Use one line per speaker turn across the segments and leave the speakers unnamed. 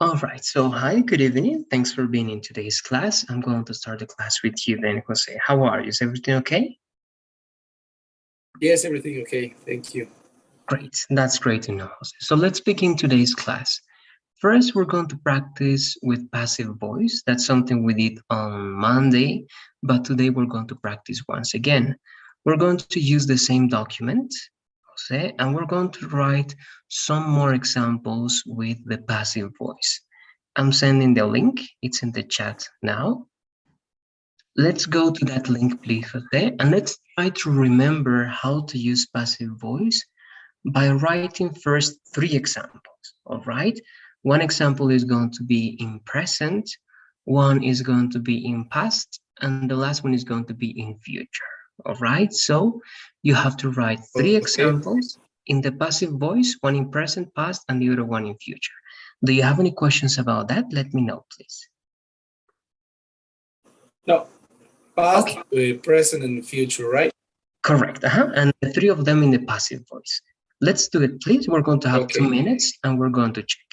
All right, so hi, good evening. Thanks for being in today's class. I'm going to start the class with you then, Jose. How are you? Is everything okay?
Yes, everything okay. Thank you.
Great, that's great to know, Jose. So let's begin today's class. First, we're going to practice with passive voice. That's something we did on Monday, but today we're going to practice once again. We're going to use the same document, Jose, and we're going to write some more examples with the passive voice. I'm sending the link. It's in the chat now. Let's go to that link, please, Jose, and let's try to remember how to use passive voice by writing first three examples, all right? One example is going to be in present, one is going to be in past, and the last one is going to be in future, all right? So you have to write three
Okay.
examples in the passive voice, one in present, past, and the other one in future. Do you have any questions about that? Let me know, please.
No, past,
Okay,
present, and future, right?
correct. And the three of them in the passive voice. Let's do it, please. We're going to have
Okay.
2 minutes and we're going to check.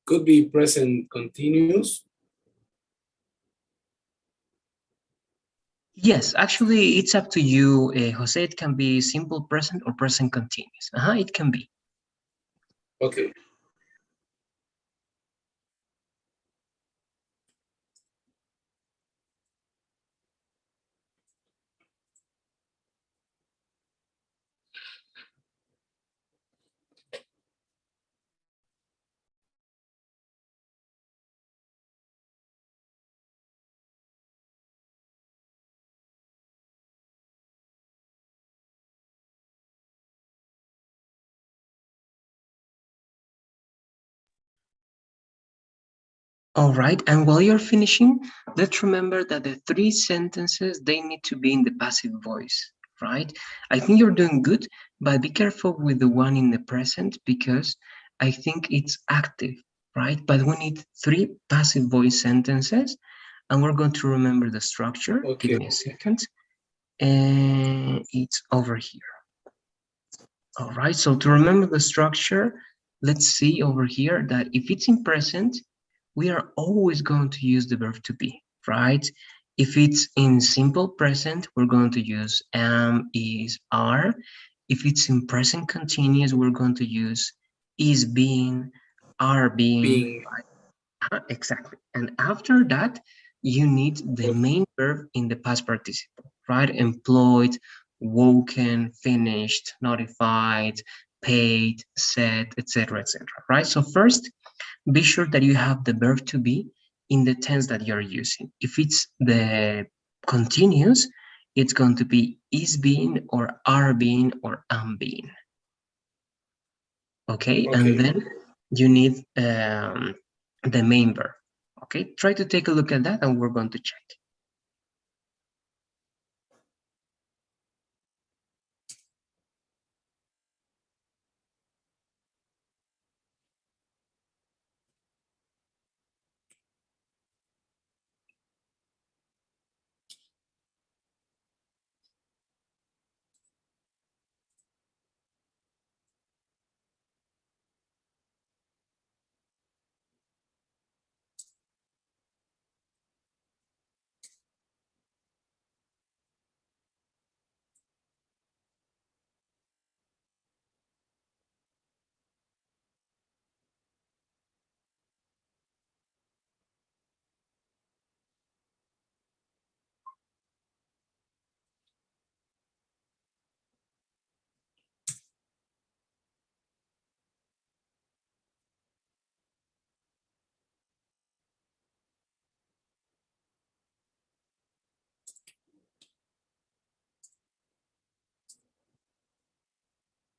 Could be present continuous.
Yes, actually, it's up to you, Jose. It can be simple present or present continuous. It can be.
Okay.
All right, and while you're finishing, let's remember that the three sentences, they need to be in the passive voice, right? I think you're doing good, but be careful with the one in the present because I think it's active, right? But we need three passive voice sentences, and we're going to remember the structure. Give
Okay.
me a second. And it's over here. All right, so to remember the structure, let's see over here that if it's in present, we are always going to use the verb to be, right? If it's in simple present, we're going to use am, is, are. If it's in present continuous, we're going to use is being, are being,
Being.
right? Exactly. And after that, you need the
Okay.
main verb in the past participle, right? Employed, woken, finished, notified, paid, said, etc., etc., right? So first, be sure that you have the verb to be in the tense that you're using. If it's the continuous, it's going to be is being or are being or am being. Okay, and
Okay.
then you need the main verb. Okay, try to take a look at that and we're going to check.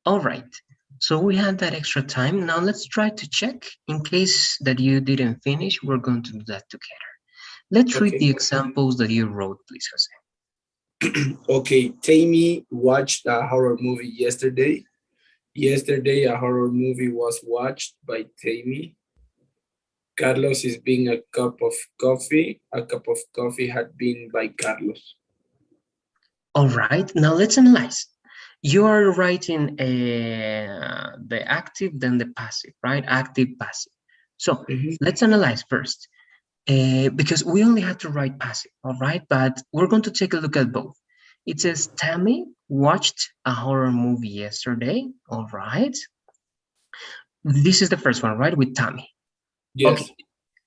All right, so we had that extra time. Now let's try to check. In case that you didn't finish, we're going to do that together. Let's read
Okay.
the examples that you wrote, please, Jose.
Okay. Tammy watched a horror movie yesterday. Yesterday, a horror movie was watched by Tammy. Carlos is being a cup of coffee. A cup of coffee had been by Carlos.
All right, now let's analyze. You are writing the active, then the passive, right? Active, passive. So
Mhm.
let's analyze first. Because we only have to write passive, all right? But we're going to take a look at both. It says, Tammy watched a horror movie yesterday, all right? This is the first one, right, with Tammy. Okay,
Yes.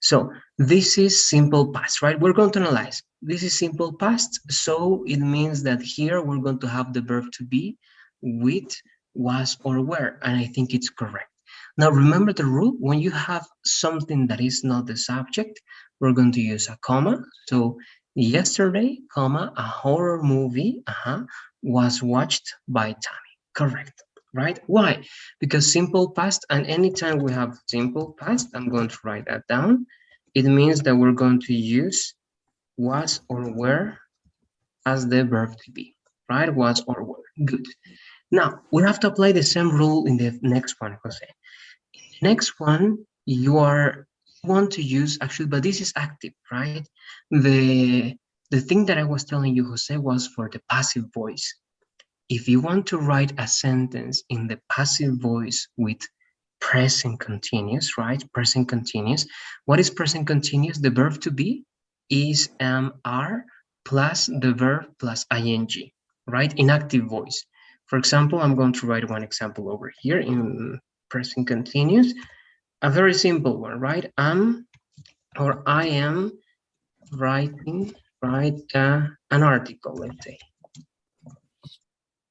so this is simple past, right? We're going to analyze. This is simple past, so it means that here we're going to have the verb to be with, was, or were, and I think it's correct. Now remember the rule, when you have something that is not the subject, we're going to use a comma. So yesterday, comma, a horror movie was watched by Tammy. Correct, right? Why? Because simple past, and anytime we have simple past, I'm going to write that down. It means that we're going to use was or were as the verb to be, right? Was or were. Good. Now we have to apply the same rule in the next one, Jose. Next one, you want to use actually, but this is active, right? The thing that I was telling you, Jose, was for the passive voice. If you want to write a sentence in the passive voice with present continuous, right? Present continuous. What is present continuous? The verb to be is are plus the verb plus ing, right? In active voice. For example, I'm going to write one example over here in present continuous. A very simple one, right? Or I am writing, right, an article, let's say.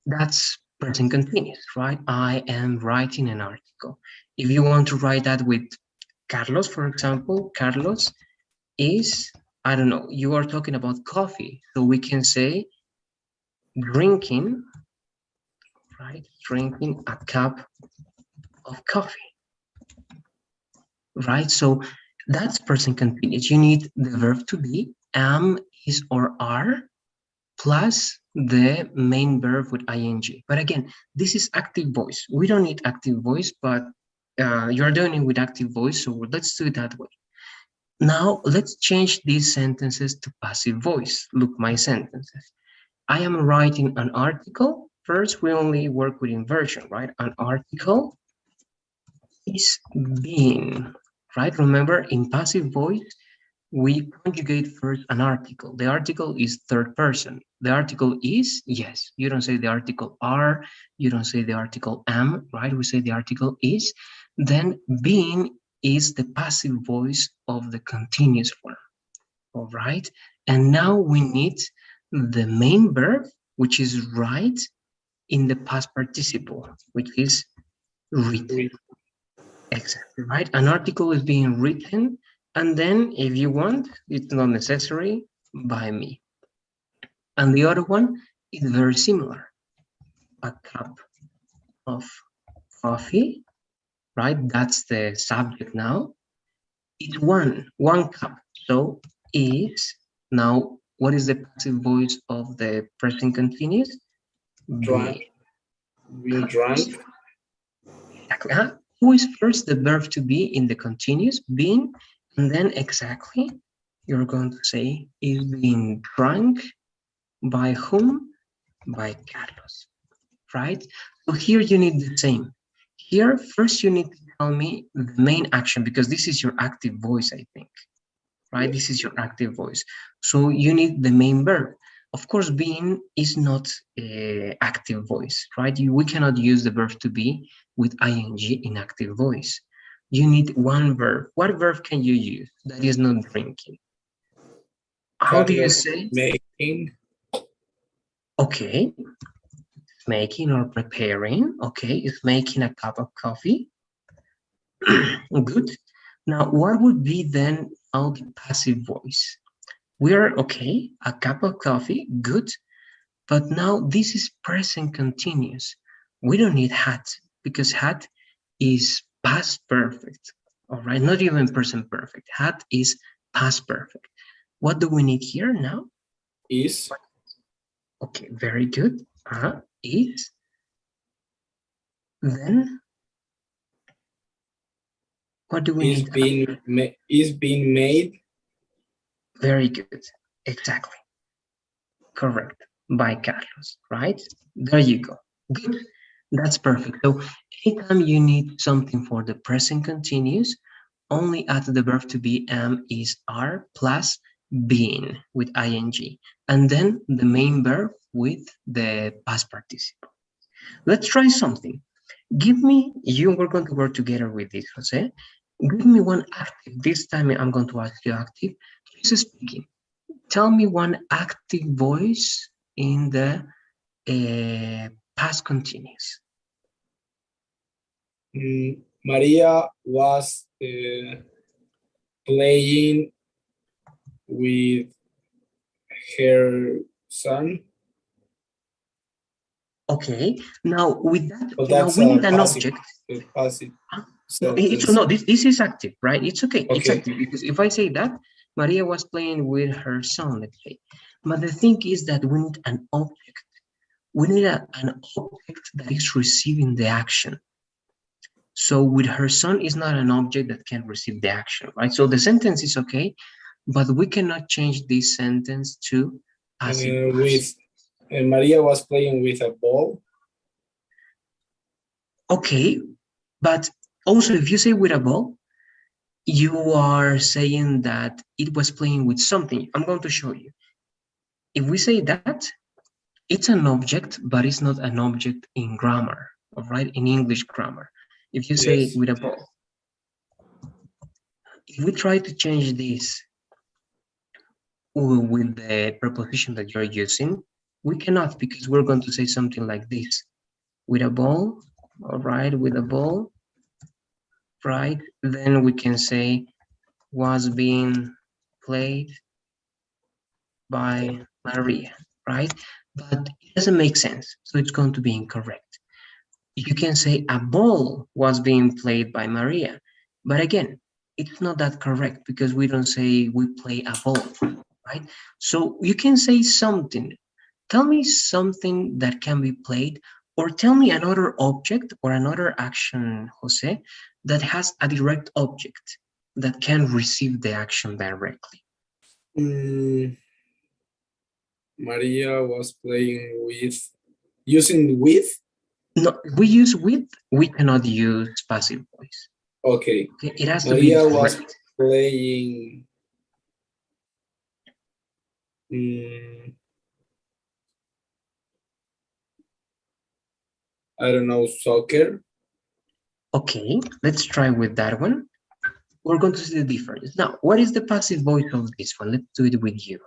That's present continuous, right? I am writing an article. If you want to write that with Carlos, for example, Carlos is, I don't know, you are talking about coffee. So we can say drinking, right? Drinking a cup of coffee, right? So that's present continuous. You need the verb to be, am, is, or are, plus the main verb with ing. But again, this is active voice. We don't need active voice, but you're doing it with active voice, so let's do it that way. Now, let's change these sentences to passive voice. Look, my sentences. I am writing an article. First, we only work with inversion, right? An article is being, right? Remember, in passive voice, we conjugate first an article. The article is third person. The article is, yes. You don't say the article are, you don't say the article am, right? We say the article is. Then being is the passive voice of the continuous form, all right? And now we need the main verb, which is right, in the past participle, which is Written. Exactly, right? An article is being written, and then if you want, it's not necessary, by me. And the other one is very similar. A cup of coffee, right? That's the subject now. It's one cup. So is, now what is the passive voice of the present continuous?
Drunk.
Be.
Being drunk.
Exactly. Who is first the verb to be in the continuous? Being, and then exactly you're going to say is being drunk by whom? By Carlos, right? So here you need the same. Here, first you need to tell me the main action because this is your active voice, I think, right? This is your active voice. So you need the main verb. Of course, being is not active voice, right? We cannot use the verb to be with ing in active voice. You need one verb. What verb can you use that is not drinking? How do you
Carlos
say?
making.
Okay, making or preparing. Okay, is making a cup of coffee. Good. Now, what would be then now the passive voice? We're okay, a cup of coffee, good. But now this is present continuous. We don't need had because had is past perfect. All right, not even present perfect. Had is past perfect. What do we need here now?
Is.
Okay, very good. Is. Then what do we need?
Is being made.
Very good. Exactly. Correct. By Carlos, right? There you go. Good. That's perfect. So anytime you need something for the present continuous, only add the verb to be am is are plus being with ing, and then the main verb with the past participle. Let's try something. Give me, we're going to work together with this, Jose. Give me one active. This time I'm going to ask you active. Who's speaking? Tell me one active voice in the past continuous.
Maria was playing with her son.
Okay, now with that,
Well,
okay, now
that's
we
a
need an
passive,
object.
passive
No, it's
sentence.
no, this is active, right? It's okay, it's
Okay.
active because if I say that Maria was playing with her son, let's say, but the thing is that we need an object. We need an object that is receiving the action. So with her son is not an object that can receive the action, right? So the sentence is okay, but we cannot change this sentence to passive voice.
Maria was playing with a ball.
Okay, but also if you say with a ball, you are saying that it was playing with something. I'm going to show you. If we say that, it's an object, but it's not an object in grammar, all right? In English grammar. If you say
Yes.
with a ball, if we try to change this with the preposition that you're using, we cannot because we're going to say something like this. With a ball, all right, with a ball, right? Then we can say was being played by Maria, right? But it doesn't make sense, so it's going to be incorrect. You can say a ball was being played by Maria, but again, it's not that correct because we don't say we play a ball, right? So you can say something. Tell me something that can be played, or tell me another object or another action, Jose, that has a direct object that can receive the action directly.
Maria was playing with, using with.
No, we use with, we cannot use passive voice.
Okay.
Okay, it has to be
Maria was
direct.
playing. I don't know, soccer.
Okay, let's try with that one. We're going to see the difference. Now, what is the passive voice of this one? Let's do it with you.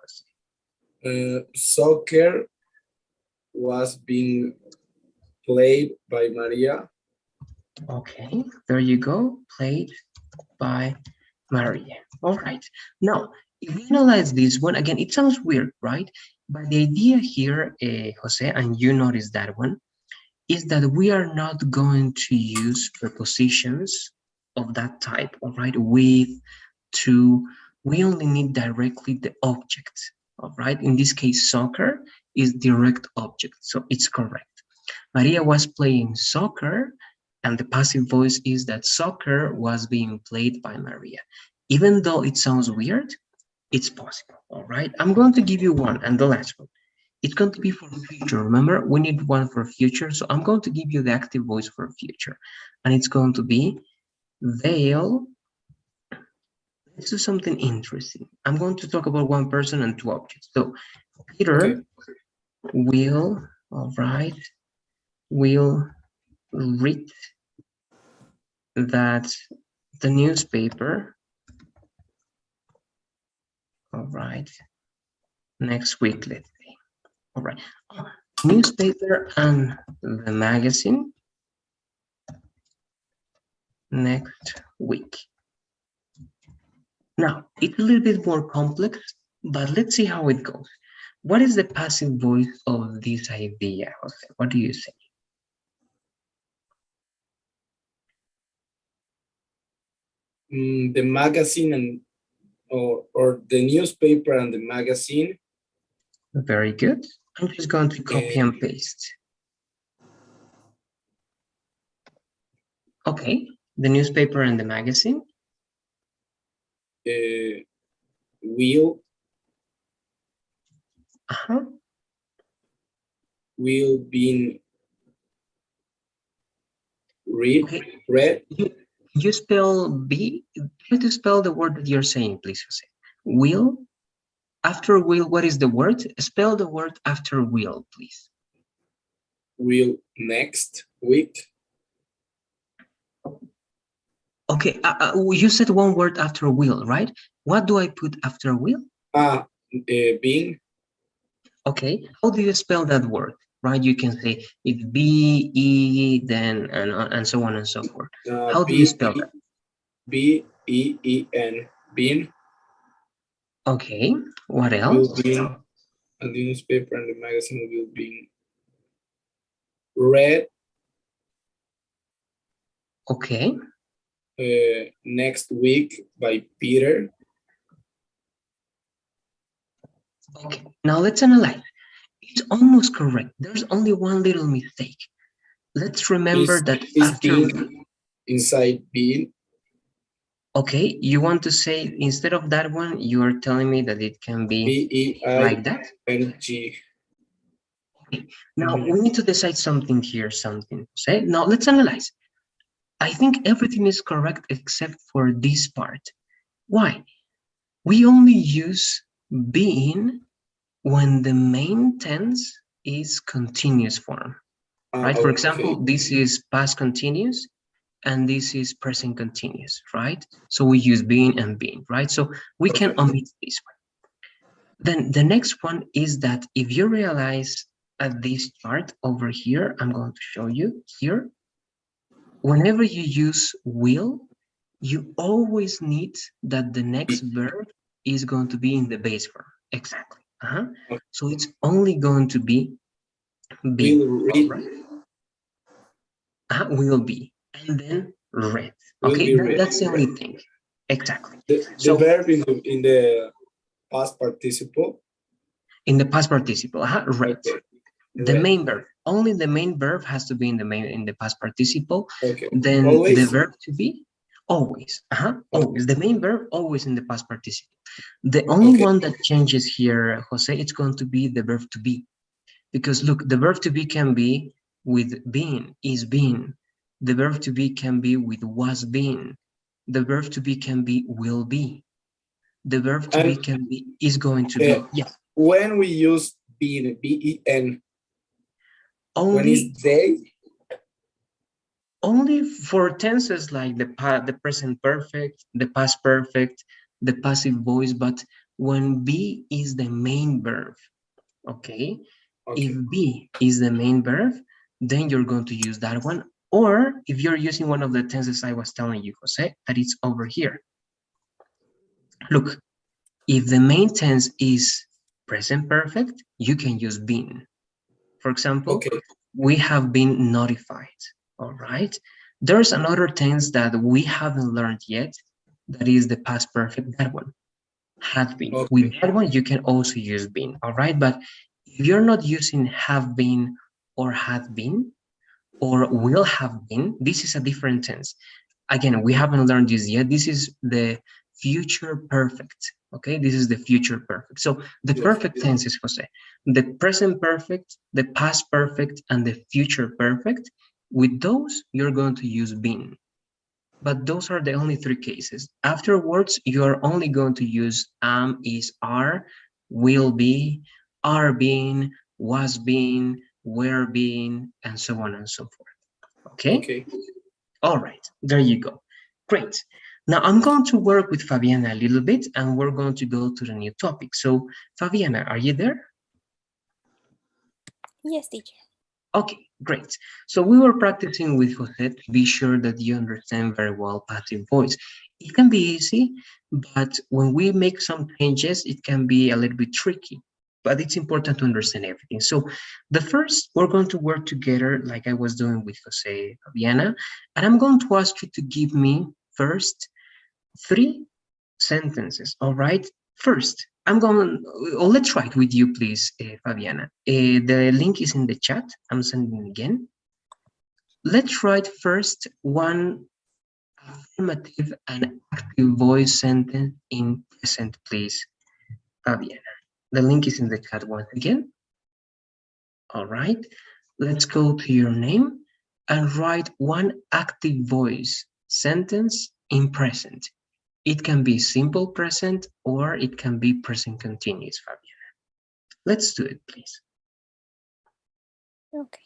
Soccer was being played by Maria.
Okay, there you go. Played by Maria. All right. Now, if we analyze this one again, it sounds weird, right? But the idea here, Jose, and you notice that one, is that we are not going to use prepositions of that type, all right? With, to, we only need directly the object, all right? In this case, soccer is direct object, so it's correct. Maria was playing soccer, and the passive voice is that soccer was being played by Maria. Even though it sounds weird, it's possible, all right? I'm going to give you one, and the last one. It's going to be for future. Remember, we need one for future, so I'm going to give you the active voice for future. And it's going to be they'll. Let's do something interesting. I'm going to talk about one person and two objects. So Peter will, all right, will read that the newspaper, all right, next week, let's say. All right, newspaper and the magazine next week. Now, it's a little bit more complex, but let's see how it goes. What is the passive voice of this idea, Jose? What do you say?
The magazine and or the newspaper and the magazine.
Very good. I'm just going to copy and paste. Okay, the newspaper and the magazine.
Will be read.
Okay.
Read.
You spell B. Try to spell the word that you're saying, please, Jose. Will. After will, what is the word? Spell the word after will, please.
Will next week.
Okay, you said one word after will, right? What do I put after will?
Being.
Okay, how do you spell that word? Right, you can say it's B, E, then, and so on and so forth. How do you spell that?
B-E-E-N. Bean.
Okay, what else?
Will be, and the newspaper and the magazine will be read.
Okay.
Next week by Peter.
Okay, now let's analyze. It's almost correct. There's only one little mistake. Let's remember that after
inside being.
Okay, you want to say instead of that one, you are telling me that it can be like that?
B-E-I-N-G.
Okay. Now we need to decide something here, say. Now let's analyze. I think everything is correct except for this part. Why? We only use being when the main tense is continuous form, right? For example, this is past continuous and this is present continuous, right? So we use being and being, right? So we can omit this one. Then the next one is that if you realize at this chart over here, I'm going to show you here, whenever you use will, you always need that the next verb is going to be in the base form. Exactly. So it's only going to be right? Will be, and then read. Okay, that's the only thing. Exactly.
The verb in the past participle.
In the past participle, read. Okay. The main verb, only the main verb has to be in the past participle.
Okay.
Then always. The verb to be, always. Always. The main verb always in the past participle. The only one that changes here, Jose, it's going to be the verb to be. Because look, the verb to be can be with being, is being. The verb to be can be with was being. The verb to be can be will be. The verb to be can be is going to be. Yes.
When we use being, B-E-N,
only
when is they?
Only for tenses like the present perfect, the past perfect, the passive voice, but when be is the main verb, okay? If be is the main verb, then you're going to use that one Or if you're using one of the tenses I was telling you, Jose, that it's over here. Look, if the main tense is present perfect, you can use been. For example,
Okay.
we have been notified, all right? There's another tense that we haven't learned yet, that is the past perfect, that one, had been. With
Okay.
that one, you can also use been, all right? But if you're not using have been or had been or will have been, this is a different tense. Again, we haven't learned this yet. This is the future perfect. Okay, this is the future perfect. So the
Yes.
perfect tenses, Jose, the present perfect, the past perfect, and the future perfect. With those, you're going to use been. But those are the only three cases. Afterwards, you are only going to use am, is, are, will be, are being, was being, were being, and so on and so forth. Okay?
Okay.
All right, there you go. Great. Now I'm going to work with Fabiana a little bit and we're going to go to the new topic. So Fabiana, are you there?
Yes, teacher.
Okay, great. So we were practicing with Jose to be sure that you understand very well passive voice. It can be easy, but when we make some changes, it can be a little bit tricky. But it's important to understand everything. So the first, we're going to work together like I was doing with Jose, Fabiana, and I'm going to ask you to give me first 3 sentences, all right? First, I'm going, let's try it with you, please, Fabiana. The link is in the chat. I'm sending it again. Let's write first one affirmative and active voice sentence in present, please, Fabiana. The link is in the chat once again. All right, let's go to your name and write one active voice sentence in present. It can be simple present or it can be present continuous, Fabiana. Let's do it, please.
Okay.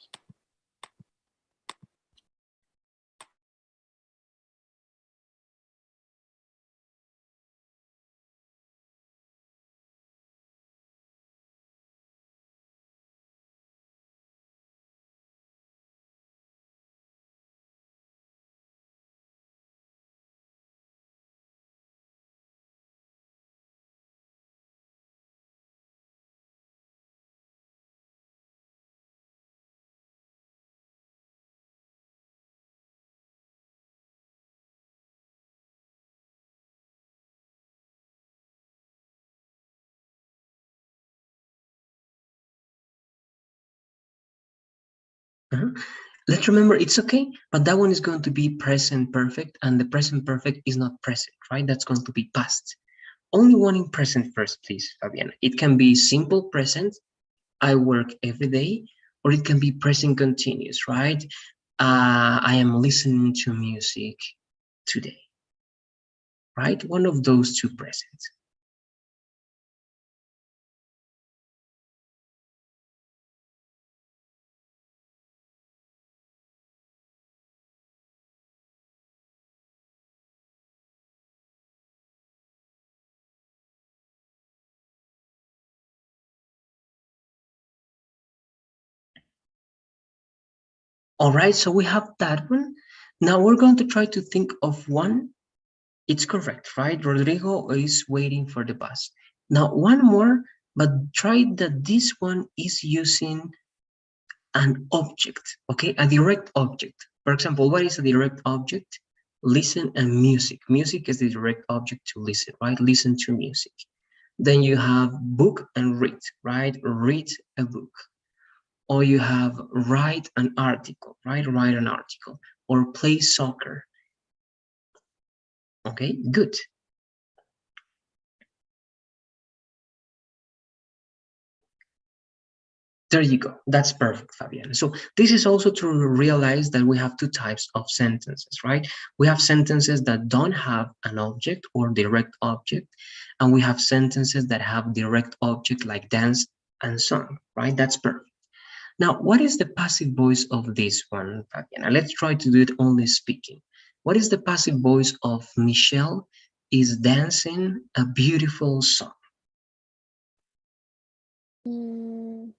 Let's remember it's okay, but that one is going to be present perfect, and the present perfect is not present, right? That's going to be past. Only one in present first, please, Fabiana. It can be simple present, I work every day, or it can be present continuous, right? I am listening to music today, right? One of those two present. All right, so we have that one. Now we're going to try to think of one. It's correct, right? Rodrigo is waiting for the bus. Now one more, but try that this one is using an object, okay? A direct object. For example, what is a direct object? Listen and music. Music is the direct object to listen, right? Listen to music. Then you have book and read, right? Read a book. Or you have write an article, right? Write an article. Or play soccer. Okay, good. There you go. That's perfect, Fabian. So this is also to realize that we have two types of sentences, right? We have sentences that don't have an object or direct object, and we have sentences that have direct object like dance and song, right? That's perfect. Now, what is the passive voice of this one, Fabiana? Let's try to do it only speaking. What is the passive voice of Michelle is dancing a beautiful song?
Mm,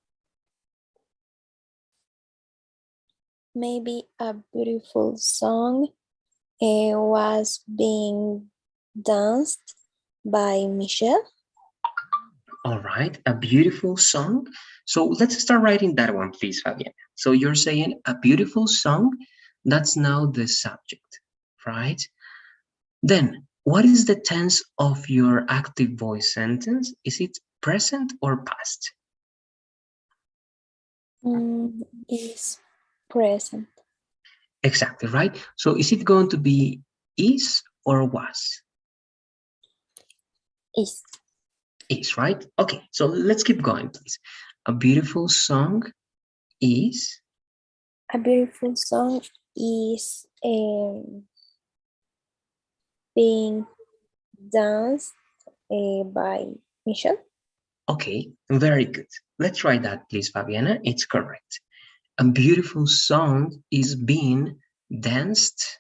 Maybe a beautiful song was being danced by Michelle.
All right, a beautiful song. So let's start writing that one, please, Fabiana. So you're saying a beautiful song, that's now the subject, right? Then, what is the tense of your active voice sentence? Is it present or past?
Is present.
Exactly, right? So is it going to be is or was?
Is.
Is, right? Okay, so let's keep going, please. A beautiful song is.
A beautiful song is being danced by Michelle.
Okay, very good. Let's try that, please, Fabiana. It's correct. A beautiful song is being danced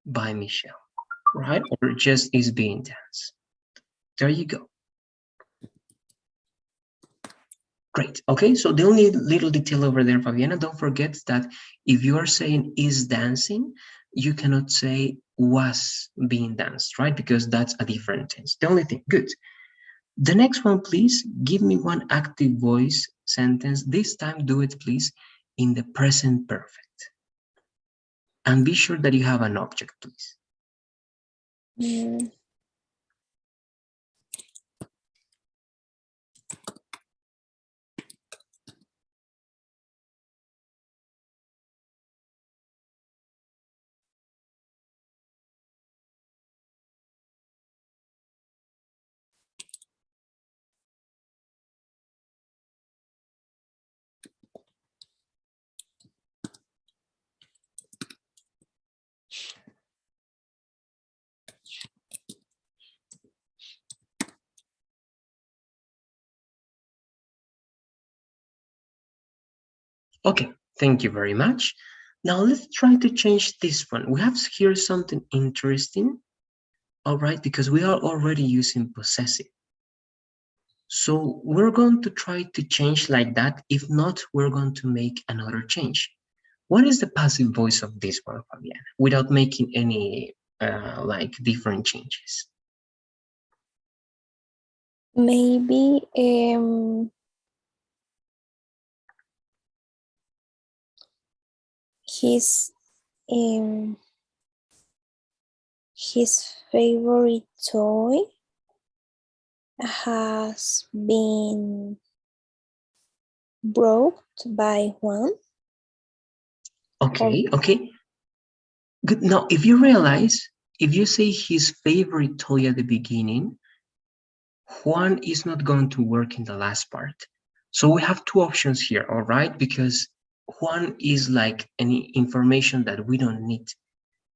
by Michelle, right? Or just is being danced. There you go. Great. Okay, so the only little detail over there, Fabiana, don't forget that if you are saying is dancing, you cannot say was being danced, right? Because that's a different tense. The only thing. Good. The next one, please, give me one active voice sentence. This time, do it, please, in the present perfect. And be sure that you have an object, please. Okay, thank you very much. Now let's try to change this one. We have here something interesting, all right, because we are already using possessive. So we're going to try to change like that. If not, we're going to make another change. What is the passive voice of this one, Fabiana, without making any like different changes?
Maybe his favorite toy has been brought by Juan.
Okay, okay. Good. Now, if you realize, if you say his favorite toy at the beginning, Juan is not going to work in the last part. So we have two options here, all right? Because Juan is like any information that we don't need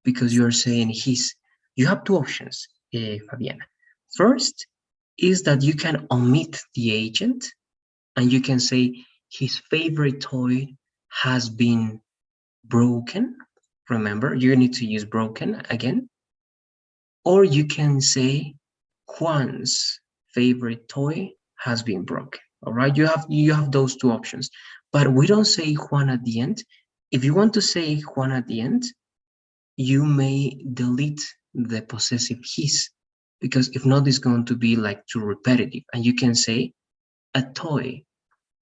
because you're saying his. You have two options, Fabiana. First is that you can omit the agent and you can say his favorite toy has been broken. Remember, you need to use broken again. Or you can say Juan's favorite toy has been broken. All right, you have those two options, but we don't say Juan at the end. If you want to say Juan at the end, you may delete the possessive his, because if not, it's going to be like too repetitive. And you can say a toy.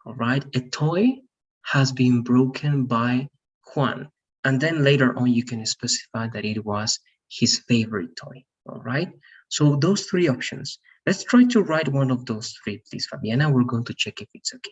All right, a toy has been broken by Juan, and then later on you can specify that it was his favorite toy. All right, so those three options. Let's try to write one of those three, please, Fabiana. We're going to check if it's okay.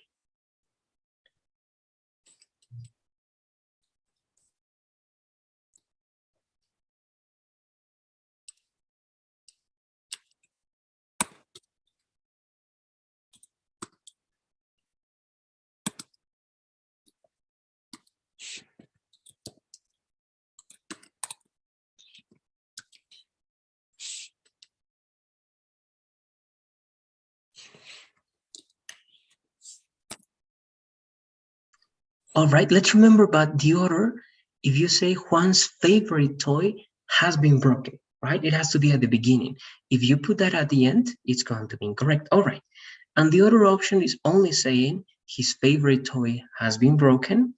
All right, let's remember about the order. If you say Juan's favorite toy has been broken, right? It has to be at the beginning. If you put that at the end, it's going to be incorrect. All right. And the other option is only saying his favorite toy has been broken.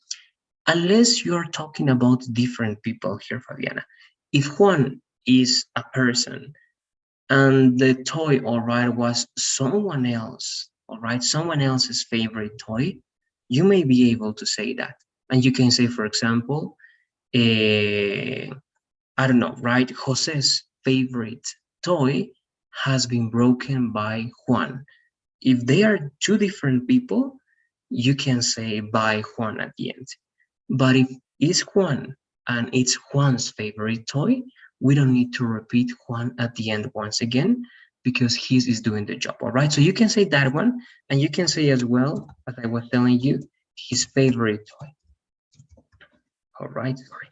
unless you're talking about different people here, Fabiana. If Juan is a person and the toy, all right, was someone else, all right, someone else's favorite toy, you may be able to say that. And you can say, for example, I don't know, right? Jose's favorite toy has been broken by Juan. If they are two different people, you can say by Juan at the end. But if it's Juan and it's Juan's favorite toy, we don't need to repeat Juan at the end once again because his is doing the job, all right? So you can say that one, and you can say as well, as I was telling you, his favorite toy. All right, sorry,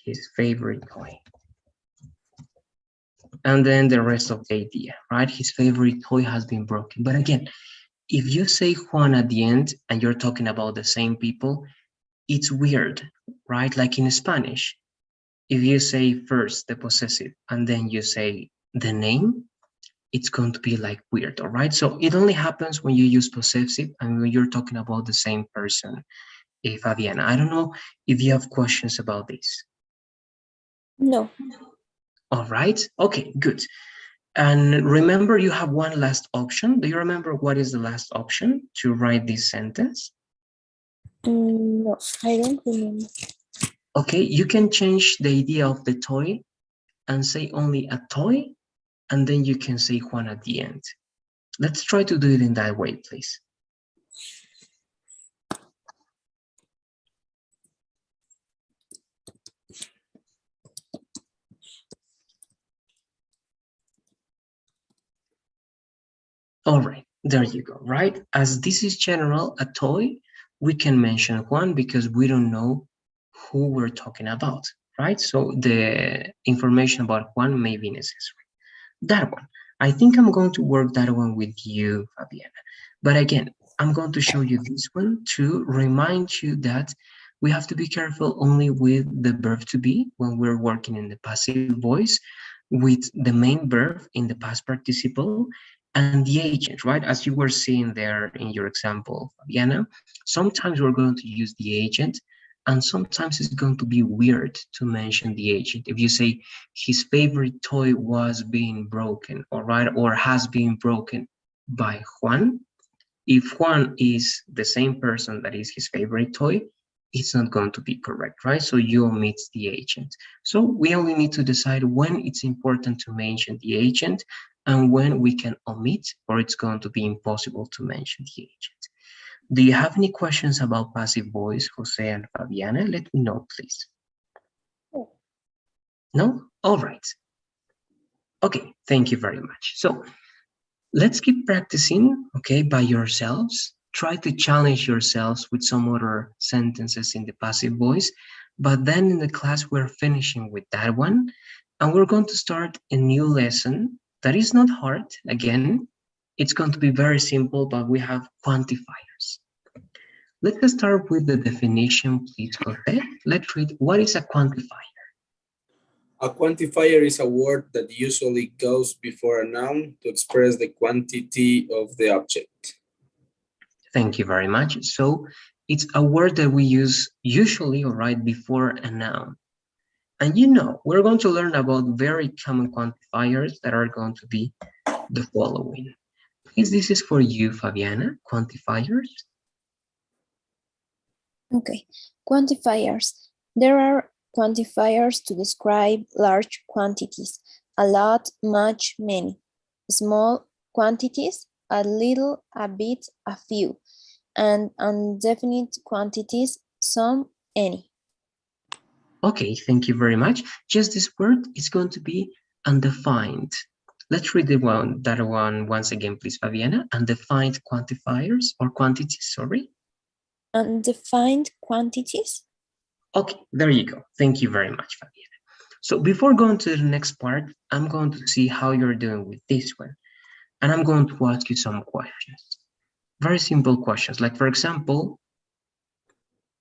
his favorite toy. And then the rest of the idea, right? His favorite toy has been broken. But again, if you say Juan at the end and you're talking about the same people, it's weird, right? Like in Spanish, if you say first the possessive and then you say the name, it's going to be like weird, all right? So it only happens when you use possessive and when you're talking about the same person. Fabiana, I don't know if you have questions about this.
No.
All right, okay, good. And remember, you have one last option. Do you remember what is the last option to write this sentence?
No, I don't remember.
Okay, you can change the idea of the toy and say only a toy, and then you can say Juan at the end. Let's try to do it in that way, please. All right, there you go, right? As this is general, a toy, we can mention Juan because we don't know who we're talking about, right? So the information about Juan may be necessary. That one, I think I'm going to work that one with you, Fabiana. But again, I'm going to show you this one to remind you that we have to be careful only with the verb to be when we're working in the passive voice, with the main verb in the past participle and the agent, right? As you were seeing there in your example, Fabiana, sometimes we're going to use the agent and sometimes it's going to be weird to mention the agent. If you say his favorite toy was being broken, all right, or has been broken by Juan, if Juan is the same person that is his favorite toy, it's not going to be correct, right? So you omit the agent. So we only need to decide when it's important to mention the agent and when we can omit, or it's going to be impossible to mention the agent. Do you have any questions about passive voice, Jose and Fabiana? Let me know, please. No? All right. Okay, thank you very much. So let's keep practicing, okay, by yourselves. Try to challenge yourselves with some other sentences in the passive voice. But then in the class, we're finishing with that one. And we're going to start a new lesson that is not hard. Again, it's going to be very simple, but we have quantifiers. Let's start with the definition, please, Jose. Let's read, what is a quantifier?
A quantifier is a word that usually goes before a noun to express the quantity of the object.
Thank you very much. So it's a word that we use usually, all right, before a noun. And you know, we're going to learn about very common quantifiers that are going to be the following. Please, this is for you, Fabiana, quantifiers.
Okay, quantifiers. There are quantifiers to describe large quantities, a lot, much, many. Small quantities, a little, a bit, a few. And indefinite quantities, some, any.
Okay, thank you very much. Just this word is going to be undefined. Let's read that one once again, please, Fabiana. Undefined quantifiers or quantities, sorry.
Undefined quantities?
Okay, there you go. Thank you very much, Fabiana. So before going to the next part, I'm going to see how you're doing with this one. And I'm going to ask you some questions. Very simple questions. Like, for example,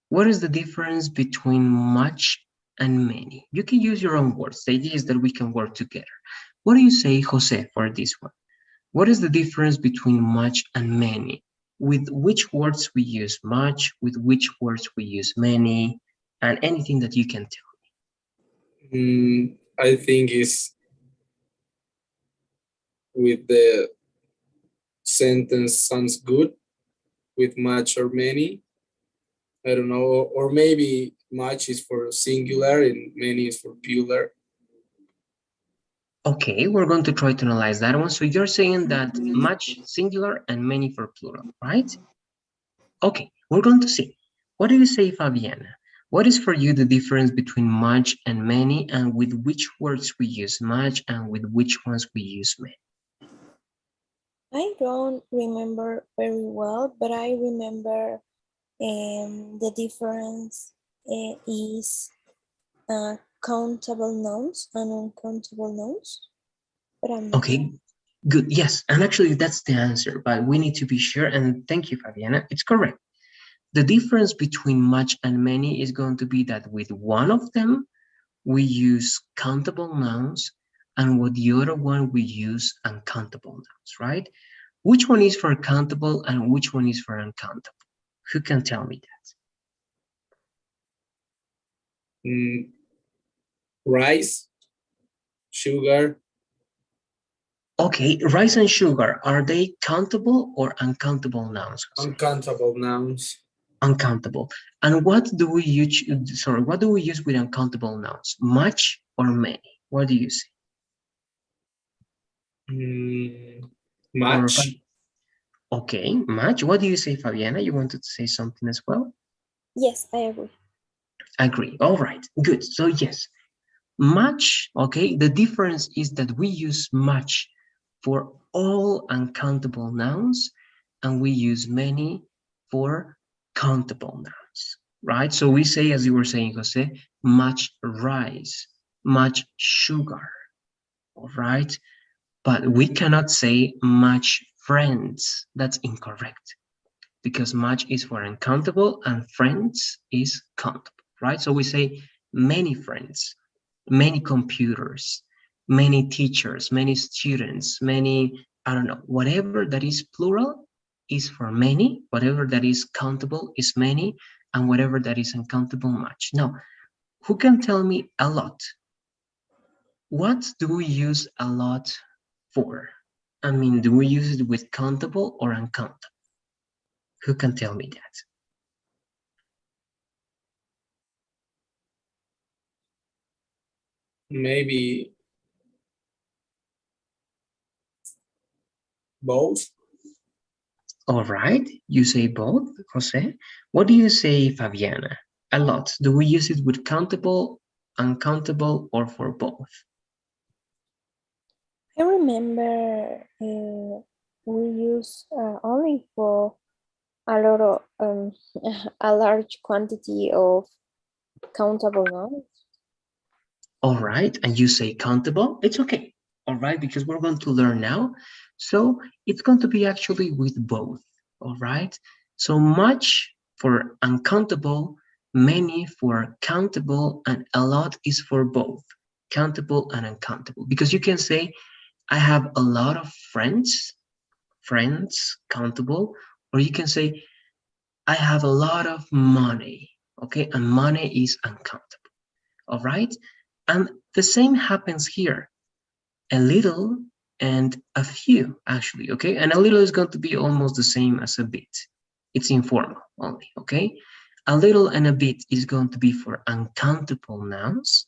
what is the difference between much and many? You can use your own words. The idea is that we can work together. What do you say, Jose, for this one? What is the difference between much and many? with which words we use much, with which words we use many, and anything that you can tell.
I think it's with the sentence sounds good, with much or many. I don't know, or maybe much is for singular and many is for plural.
Okay, we're going to try to analyze that one. So you're saying that much singular and many for plural, right? Okay, we're going to see. What do you say, Fabiana? What is for you the difference between much and many, and with which words we use much and with which ones we use many?
I don't remember very well, but I remember the difference is countable nouns and uncountable nouns. But I'm not
Okay, good. Yes, and actually that's the answer, but we need to be sure. And thank you, Fabiana. It's correct. The difference between much and many is going to be that with one of them, we use countable nouns, and with the other one, we use uncountable nouns, right? Which one is for countable and which one is for uncountable? Who can tell me that?
Rice, sugar.
Okay, rice and sugar, are they countable or uncountable nouns?
Uncountable nouns.
Uncountable. And what do we use, sorry, what do we use with uncountable nouns? Much or many? What do you say?
Much.
Okay, much. What do you say, Fabiana? You wanted to say something as well?
Yes, I agree.
Agree. All right, good. So yes, much, okay, the difference is that we use much for all uncountable nouns, and we use many for countable nouns, right? So we say, as you were saying, Jose, much rice, much sugar, all right? But we cannot say much friends. That's incorrect, because much is for uncountable and friends is countable, right? So we say many friends, many computers, many teachers, many students, many, I don't know, whatever that is plural is for many, whatever that is countable is many, and whatever that is uncountable, much. Now, who can tell me a lot? What do we use a lot for? I mean, do we use it with countable or uncountable? Who can tell me that?
Maybe both.
All right, you say both, Jose. What do you say, Fabiana? A lot. Do we use it with countable, uncountable, or for both?
I remember we use only for a lot of a large quantity of countable nouns.
All right, and you say countable, it's okay. All right, because we're going to learn now. So it's going to be actually with both. All right, so much for uncountable, many for countable, and a lot is for both countable and uncountable. Because you can say, I have a lot of friends, countable, or you can say, I have a lot of money, okay, and money is uncountable. All right, and the same happens here, a little and a few, actually, okay, and a little is going to be almost the same as a bit. It's informal only, okay. A little and a bit is going to be for uncountable nouns,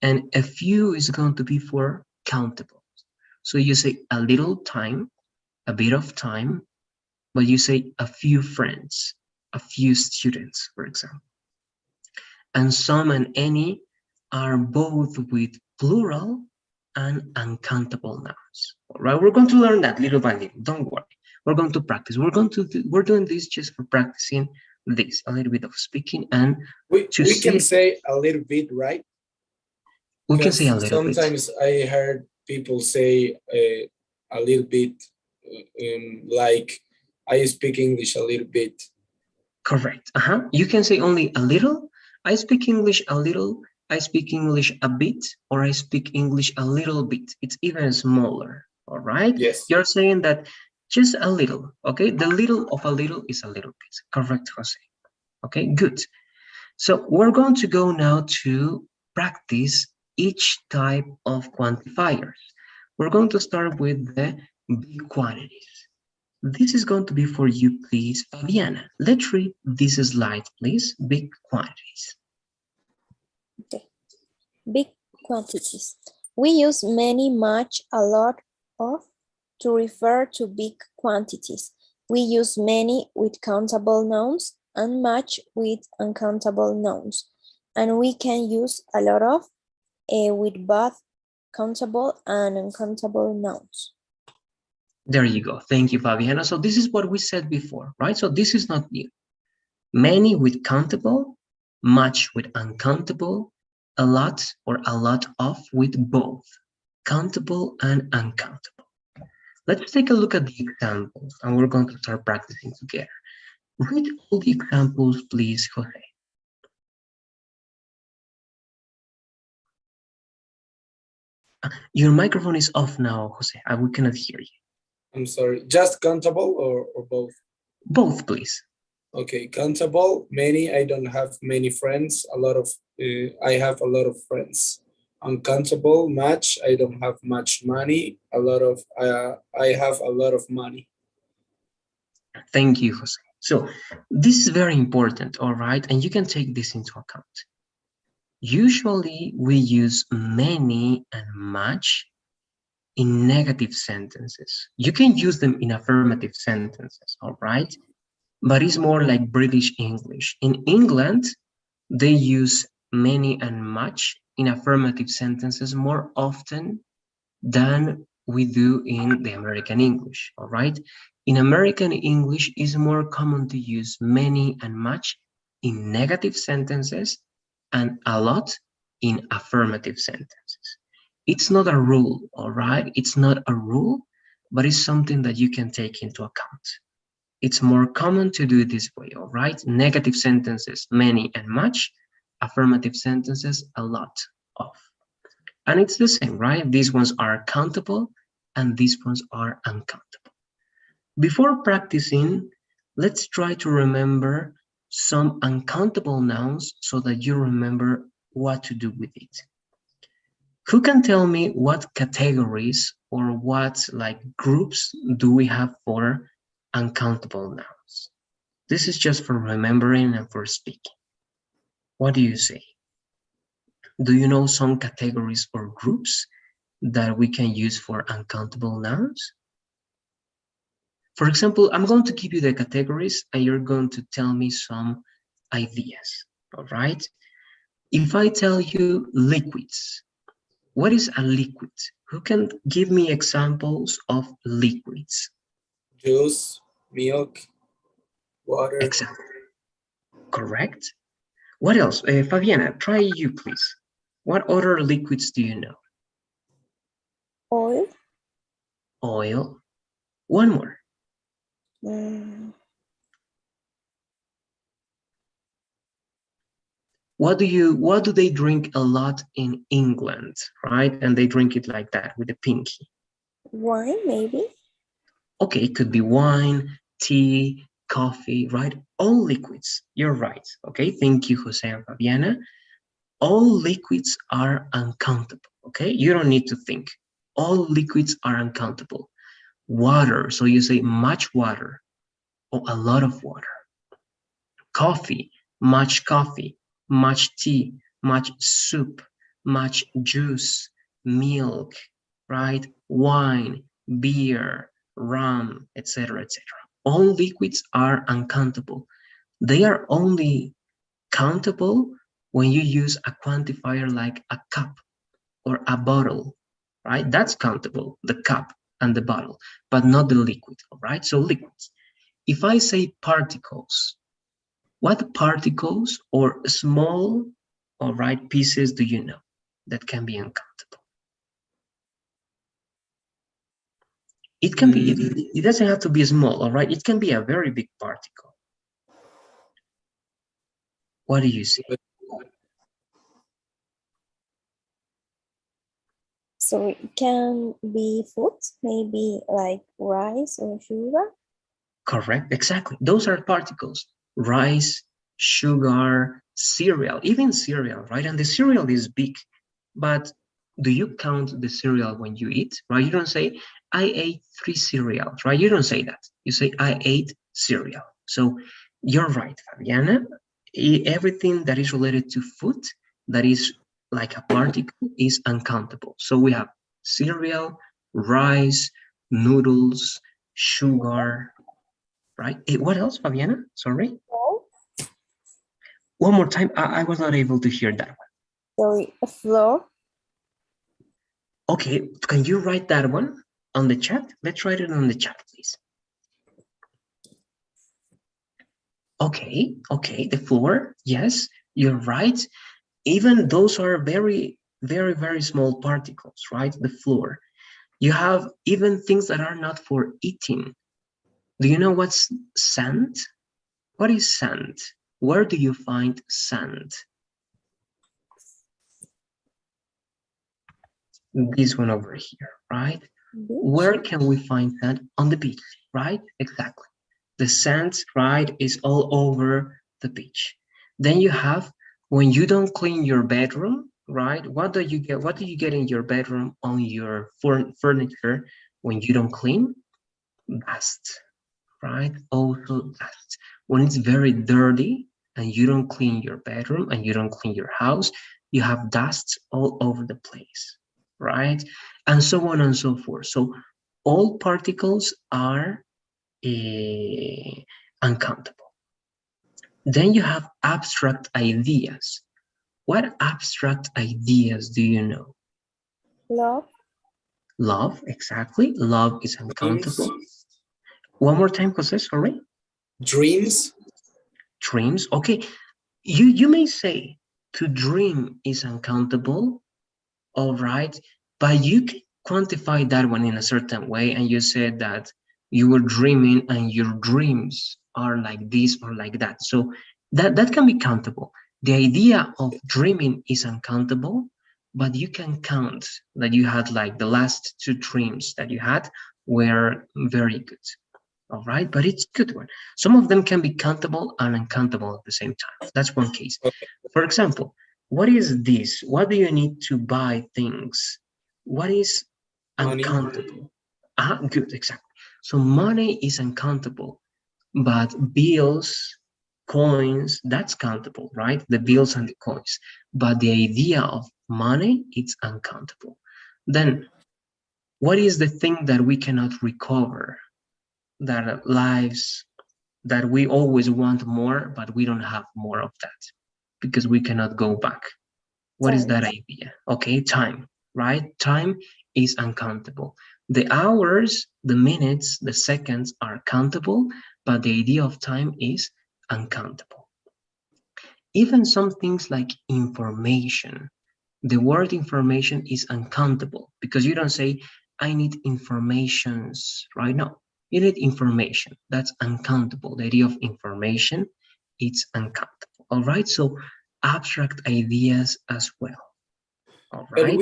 and a few is going to be for countable. So you say a little time, a bit of time, but you say a few friends, a few students, for example. And some and any are both with plural and uncountable nouns. All right, we're going to learn that little by little. Don't worry. We're going to practice. We're doing this just for practicing this, a little bit of speaking, and
we can say a little bit, right?
We can say a little bit.
Sometimes I heard people say a little bit, like I speak English a little bit.
Correct. You can say only a little. I speak English a little. I speak English a bit, or I speak English a little bit. It's even smaller. All right.
Yes.
You're saying that Just a little, okay? The little of a little is a little bit. Correct, Jose. Okay, good. So we're going to go now to practice each type of quantifiers. We're going to start with the big quantities. This is going to be for you, please, Fabiana. Let's read this slide, please. Big quantities.
Okay. Big quantities. We use many, much, a lot of to refer to big quantities. We use many with countable nouns and much with uncountable nouns. And we can use a lot of with both countable and uncountable nouns.
There you go. Thank you, Fabiana. So this is what we said before, right? So this is not new. Many with countable, much with uncountable, a lot or a lot of with both countable and uncountable. Let's take a look at the examples and we're going to start practicing together. Read all the examples, please, Jose. Your microphone is off now, Jose. We cannot hear you.
I'm sorry, just countable or both?
Both, please.
Okay, countable, many, I don't have many friends. A lot of, I have a lot of friends. Uncountable, much, I don't have much money. A lot of, I have a lot of money.
Thank you, Jose. So this is very important, all right? And you can take this into account. Usually we use many and much in negative sentences. You can use them in affirmative sentences, all right? But it's more like British English. In England, they use many and much in affirmative sentences more often than we do in the American English, all right? In American English, it's more common to use many and much in negative sentences and a lot in affirmative sentences. It's not a rule, all right? It's not a rule, but it's something that you can take into account. It's more common to do it this way, all right? Negative sentences, many and much. Affirmative sentences, a lot of. And it's the same, right? These ones are countable and these ones are uncountable. Before practicing, let's try to remember some uncountable nouns so that you remember what to do with it. Who can tell me what categories or what like groups do we have for uncountable nouns? This is just for remembering and for speaking. What do you say? Do you know some categories or groups that we can use for uncountable nouns? For example, I'm going to give you the categories and you're going to tell me some ideas, all right? If I tell you liquids, what is a liquid? Who can give me examples of liquids?
Juice, milk, water.
Exactly. Correct. What else? Fabiana, try you, please. What other liquids do you know?
Oil.
Oil. One more. What do they drink a lot in England, right? And they drink it like that with a pinky.
Wine, maybe.
Okay, it could be wine, tea, coffee, right? All liquids. You're right. Okay, thank you, Jose and Fabiana. All liquids are uncountable. Okay, you don't need to think. All liquids are uncountable. Water, so you say much water or a lot of water. Coffee, much tea, much soup, much juice, milk, right? Wine, beer, rum, etc., etc. All liquids are uncountable. They are only countable when you use a quantifier like a cup or a bottle, right? That's countable, the cup and the bottle, but not the liquid, all right? So liquids. If I say particles, what particles or small, all right, pieces do you know that can be uncountable? It can be, it doesn't have to be small, all right? It can be a very big particle. What do you see?
So it can be food, maybe like rice or sugar.
Correct, exactly. Those are particles. Rice, sugar, cereal, even cereal, right? And the cereal is big, but do you count the cereal when you eat, right? You don't say, I ate 3 cereals, right? You don't say that. You say, I ate cereal. So you're right, Fabiana. Everything that is related to food, that is like a particle, is uncountable. So we have cereal, rice, noodles, sugar, right? What else, Fabiana? Sorry.
Flour.
One more time. I was not able to hear that one.
Sorry, a flour.
Okay, can you write that one on the chat? Let's write it on the chat, please. Okay, the floor. Yes, you're right. Even those are very, very, very small particles, right? The floor. You have even things that are not for eating. Do you know what's sand? What is sand? Where do you find sand? This one over here, right? Where can we find sand? On the beach, right? Exactly. The sand, right, is all over the beach. Then you have, when you don't clean your bedroom, right? What do you get? What do you get in your bedroom on your furniture when you don't clean? Dust, right? Also dust. When it's very dirty and you don't clean your bedroom and you don't clean your house, you have dust all over the place, right? And so on and so forth. So all particles are uncountable. Then you have abstract ideas. What abstract ideas do you know?
Love.
Love, exactly. Love is uncountable.
Dreams.
One more time, Jose, sorry.
Dreams.
Dreams, okay. You may say to dream is uncountable, all right, but you can quantify that one in a certain way, and you said that you were dreaming and your dreams are like this or like that. So that can be countable. The idea of dreaming is uncountable, but you can count that you had like the last 2 dreams that you had were very good. All right, but it's a good one. Some of them can be countable and uncountable at the same time. That's one case.
Okay.
For example, what is this? What do you need to buy things? What is
Money.
uncountable? Good, exactly. So money is uncountable, but bills, coins, that's countable, right? The bills and the coins. But the idea of money, it's uncountable. Then, what is the thing that we cannot recover? That lives that we always want more, but we don't have more of that because we cannot go back. What is that idea? Okay, time, right? Time is uncountable. The hours, the minutes, the seconds are countable, but the idea of time is uncountable. Even some things like information, the word information is uncountable because you don't say, I need informations right now. You need information. That's uncountable. The idea of information, it's uncountable. All right. So abstract ideas as well. All
But
right.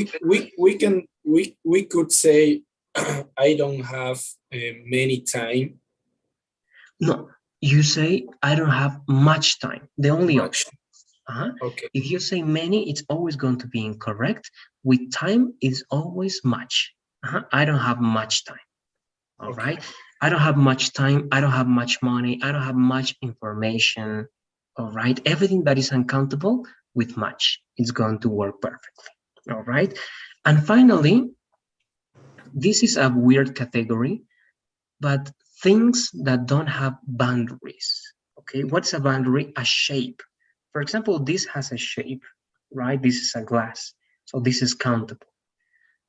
we could say I don't have many time.
No, you say I don't have much time. The only
Much.
option.
Okay.
If you say many, it's always going to be incorrect. With time, it's always much. I don't have much time. All
Okay.
right. I don't have much time. I don't have much money. I don't have much information. All right. Everything that is uncountable with much is going to work perfectly. All right. And finally, this is a weird category, but things that don't have boundaries. Okay. What's a boundary? A shape. For example, this has a shape, right? This is a glass. So this is countable.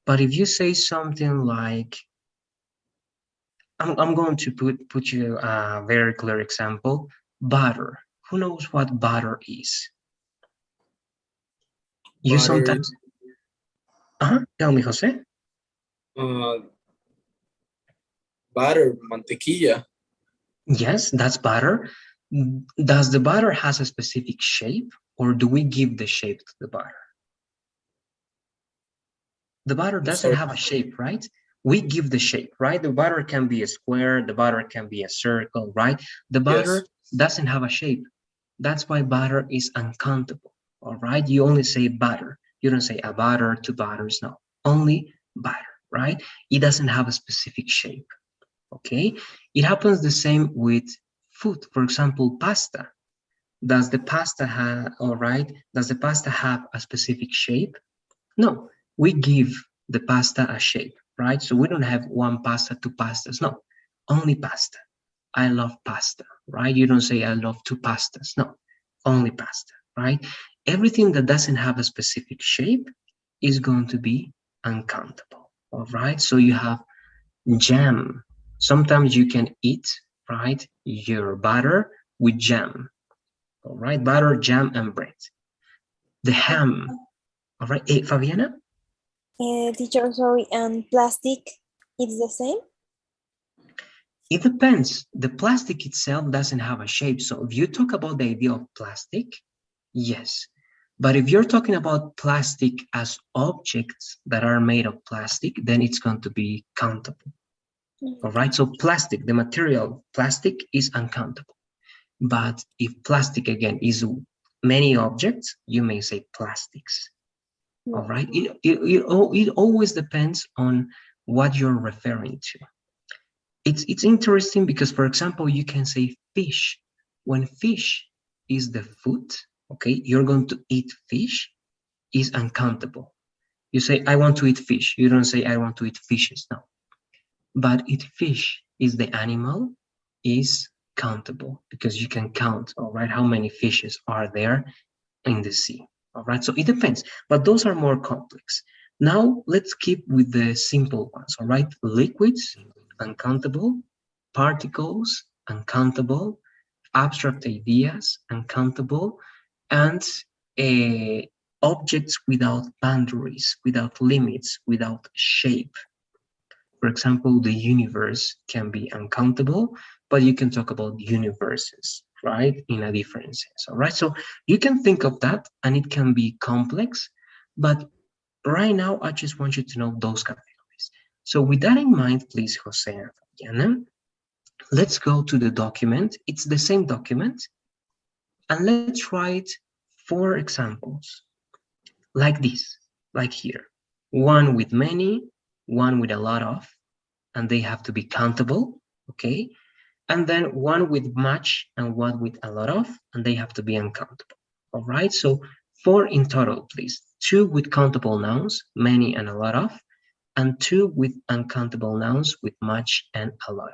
But if you say something like, I'm going to put you a very clear example. Butter. Who knows what butter is? You
Butter.
sometimes. Tell me, Jose.
Butter, mantequilla.
Yes, that's butter. Does the butter has a specific shape, or do we give the shape to the butter? The butter doesn't have a shape, right? We give the shape, right? The butter can be a square, the butter can be a circle, right? The butter doesn't have a shape. That's why butter is uncountable, all right? You only say butter. You don't say a butter, two butters, no. Only butter, right? It doesn't have a specific shape, okay? It happens the same with food. For example, pasta. Does the pasta have, all right, does the pasta have a specific shape? No, we give the pasta a shape, right? So we don't have one pasta, two pastas, no, only pasta. I love pasta, right? You don't say I love two pastas, no, only pasta, right? Everything that doesn't have a specific shape is going to be uncountable, all right? So you have jam. Sometimes you can eat, right, your butter with jam, all right? Butter, jam, and bread. The ham, all right? Hey, Fabiana?
Teacher, sorry, and plastic, it's the same?
It depends. The plastic itself doesn't have a shape. So if you talk about the idea of plastic, yes. But if you're talking about plastic as objects that are made of plastic, then it's going to be countable. All right. So plastic, the material plastic is uncountable. But if plastic again is many objects, you may say plastics. All right. It always depends on what you're referring to. It's interesting because, for example, you can say fish. When fish is the food, okay, you're going to eat fish, is uncountable. You say, I want to eat fish. You don't say, I want to eat fishes. No. But eat fish is the animal, is countable because you can count, all right, how many fishes are there in the sea. All right, so it depends, but those are more complex. Now let's keep with the simple ones. All right, liquids, uncountable, particles, uncountable, abstract ideas, uncountable, and objects without boundaries, without limits, without shape. For example, the universe can be uncountable, but you can talk about universes, right, in a different sense. All right, so you can think of that, and it can be complex, but right now I just want you to know those categories. So with that in mind, please, Jose and Fabiana, let's go to the document. It's the same document, and let's write 4 examples like this, like here. One with many, one with a lot of, and they have to be countable, okay? And then one with much and one with a lot of, and they have to be uncountable, all right? So 4 in total, please. 2 with countable nouns, many and a lot of, and 2 with uncountable nouns with much and a lot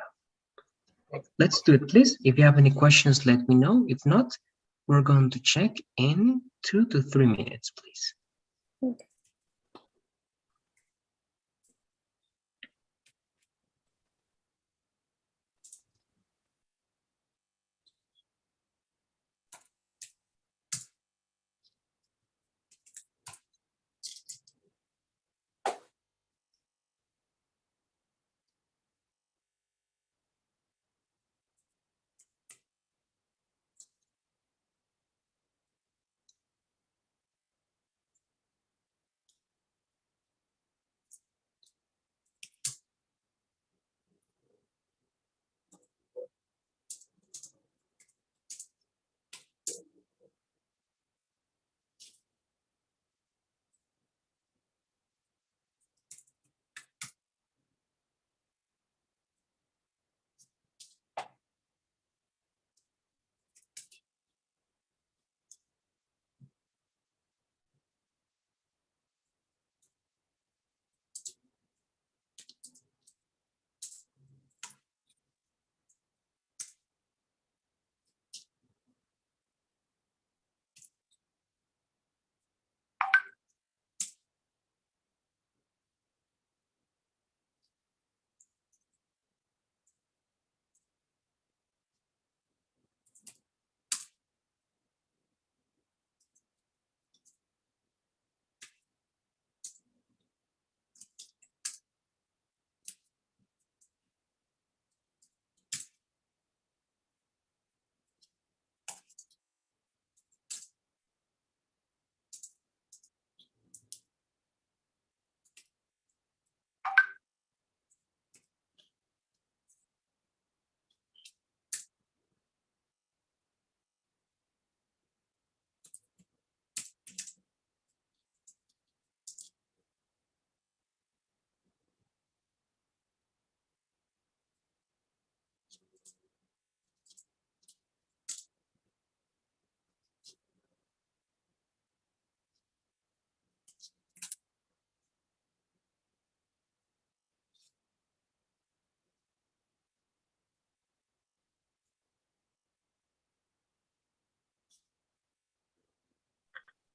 of. Let's do it, please. If you have any questions, let me know. If not, we're going to check in 2 to 3 minutes, please.
Okay.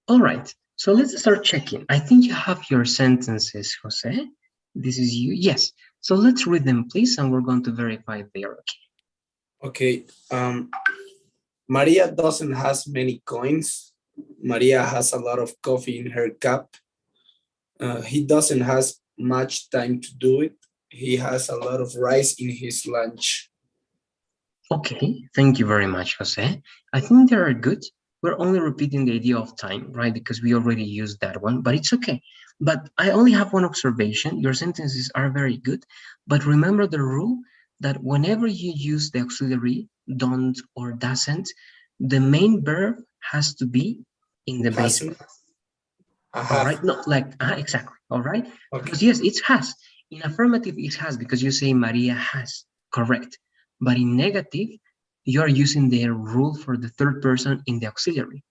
All right, so let's start checking. I think you have your sentences, Jose. This is you. Yes. So let's read them, please, and we're going to verify they are okay.
Okay. Maria doesn't has many coins. Maria has a lot of coffee in her cup. He doesn't has much time to do it. He has a lot of rice in his lunch.
Okay, thank you very much, Jose. I think they are good. We're only repeating the idea of time, right? Because we already used that one, but it's okay. But I only have one observation. Your sentences are very good, but remember the rule that whenever you use the auxiliary don't or doesn't, the main verb has to be in the base
Hasn't.
form.
I
All
have.
right, not like exactly. All right,
Okay.
because yes, it has. In affirmative, it has because you say Maria has, correct. But in negative, you are using the rule for the third person in the auxiliary.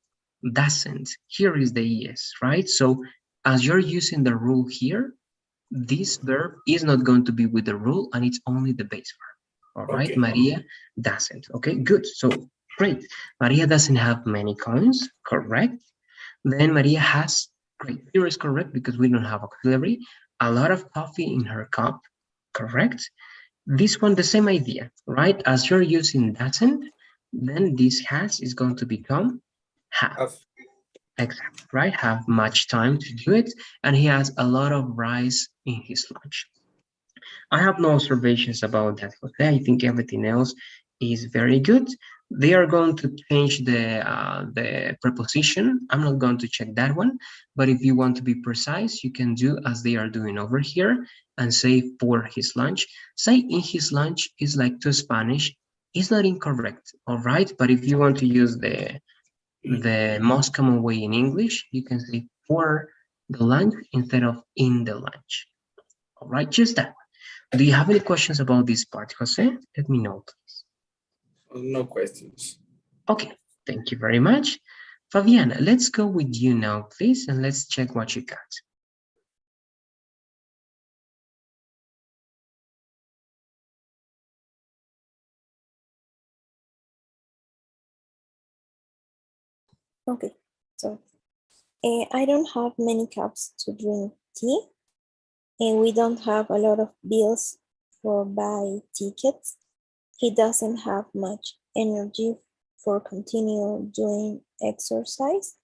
Doesn't. Here is the yes, right? So as you're using the rule here, this verb is not going to be with the rule, and it's only the base verb. All right,
Okay.
Maria doesn't. Okay, good. So great. Maria doesn't have many coins, correct. Then Maria has, great, here is correct because we don't have auxiliary, a lot of coffee in her cup, correct? This one, the same idea, right? As you're using doesn't, then this has is going to become have. Exactly, right? Have much time to do it, and he has a lot of rice in his lunch. I have no observations about that. Okay, I think everything else is very good. They are going to change the preposition. I'm not going to check that one, but if you want to be precise, you can do as they are doing over here and say for his lunch. Say in his lunch is like to Spanish. It's not incorrect, all right? But if you want to use the most common way in English, you can say for the lunch instead of in the lunch. All right, just that. Do you have any questions about this part, Jose? Let me know, please.
No questions.
Okay, thank you very much. Fabiana, let's go with you now, please, and let's check what you got.
Okay, so I don't have many cups to drink tea, and we don't have a lot of bills for buy tickets. He doesn't have much energy for continue doing exercise.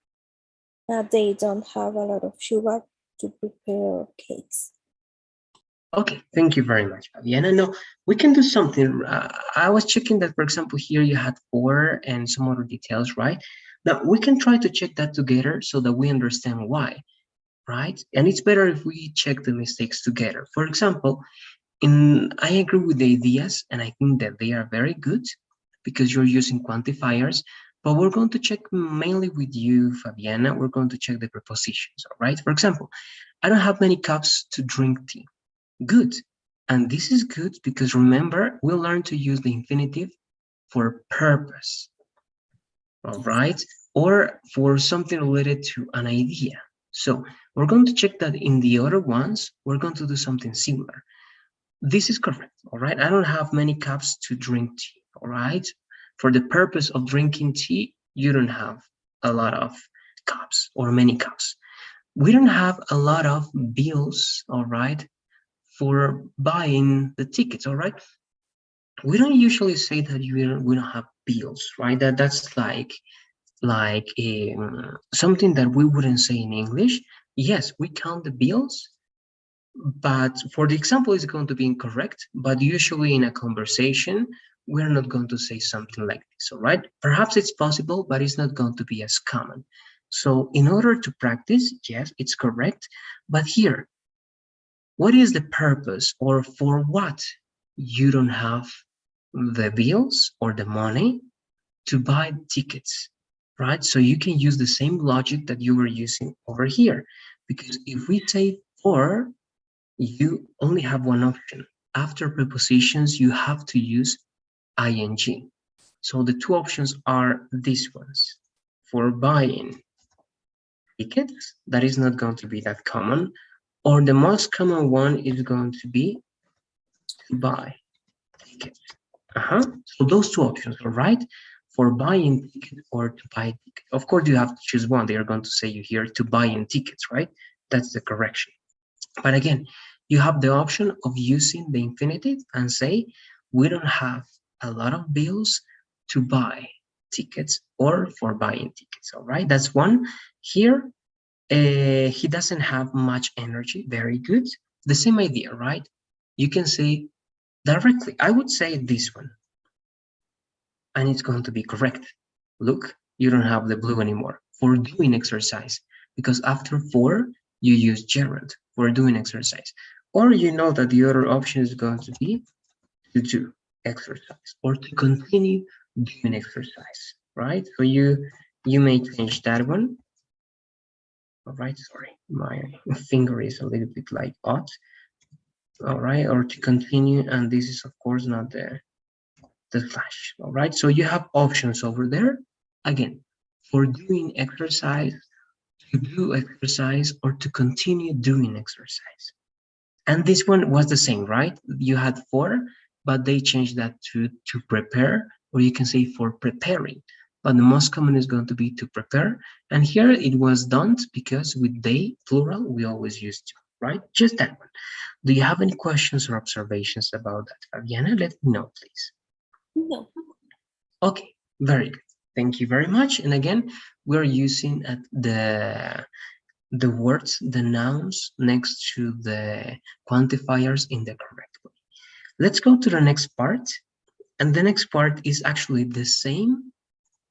They don't have a lot of sugar to prepare cakes.
Okay, thank you very much, Fabiana. No, we can do something. I was checking that, for example, here you had for and some other details, right? Now, we can try to check that together so that we understand why, right? And it's better if we check the mistakes together. For example, I agree with the ideas, and I think that they are very good because you're using quantifiers, but we're going to check mainly with you, Fabiana. We're going to check the prepositions, all right? For example, I don't have many cups to drink tea. Good. And this is good because remember, we'll learn to use the infinitive for purpose, all right? Or for something related to an idea. So we're going to check that in the other ones, we're going to do something similar. This is correct, all right? I don't have many cups to drink tea, all right? For the purpose of drinking tea, you don't have a lot of cups or many cups. We don't have a lot of bills, all right, for buying the tickets, all right? We don't usually say that we don't have bills, right? That's like something that we wouldn't say in English. Yes, we count the bills, but for the example, it's going to be incorrect. But usually in a conversation, we're not going to say something like this, all right? Perhaps it's possible, but it's not going to be as common. So in order to practice, yes, it's correct. But here, what is the purpose or for what you don't have the bills or the money to buy tickets, right? So you can use the same logic that you were using over here. Because if we say for, you only have one option. After prepositions, you have to use ing. So the two options are these ones. For buying tickets, that is not going to be that common. Or the most common one is going to be to buy tickets. So those two options, all right? for buying ticket or to buy ticket. Of course, you have to choose one. They are going to say you here to buying tickets, right? That's the correction. But again, you have the option of using the infinitive and say, we don't have a lot of bills to buy tickets or for buying tickets, all right? That's one. Here, he doesn't have much energy, very good. The same idea, right? You can say directly, I would say this one, and it's going to be correct. Look, you don't have the blue anymore for doing exercise, because after for, you use gerund for doing exercise. Or you know that the other option is going to be to do exercise or to continue doing exercise, right? So you may change that one. All right, sorry, my finger is a little bit like odd. All right, or to continue, and this is of course not the slash. All right, so you have options over there. Again, for doing exercise, to do exercise, or to continue doing exercise. And this one was the same, right? You had for, but they changed that to prepare, or you can say for preparing. But the most common is going to be to prepare. And here it was done because with they, plural, we always use to, right? Just that one. Do you have any questions or observations about that, Fabiana? Let me know, please.
No.
Okay, very good. Thank you very much. And again, we're using the words, the nouns next to the quantifiers in the correct way. Let's go to the next part. And the next part is actually the same,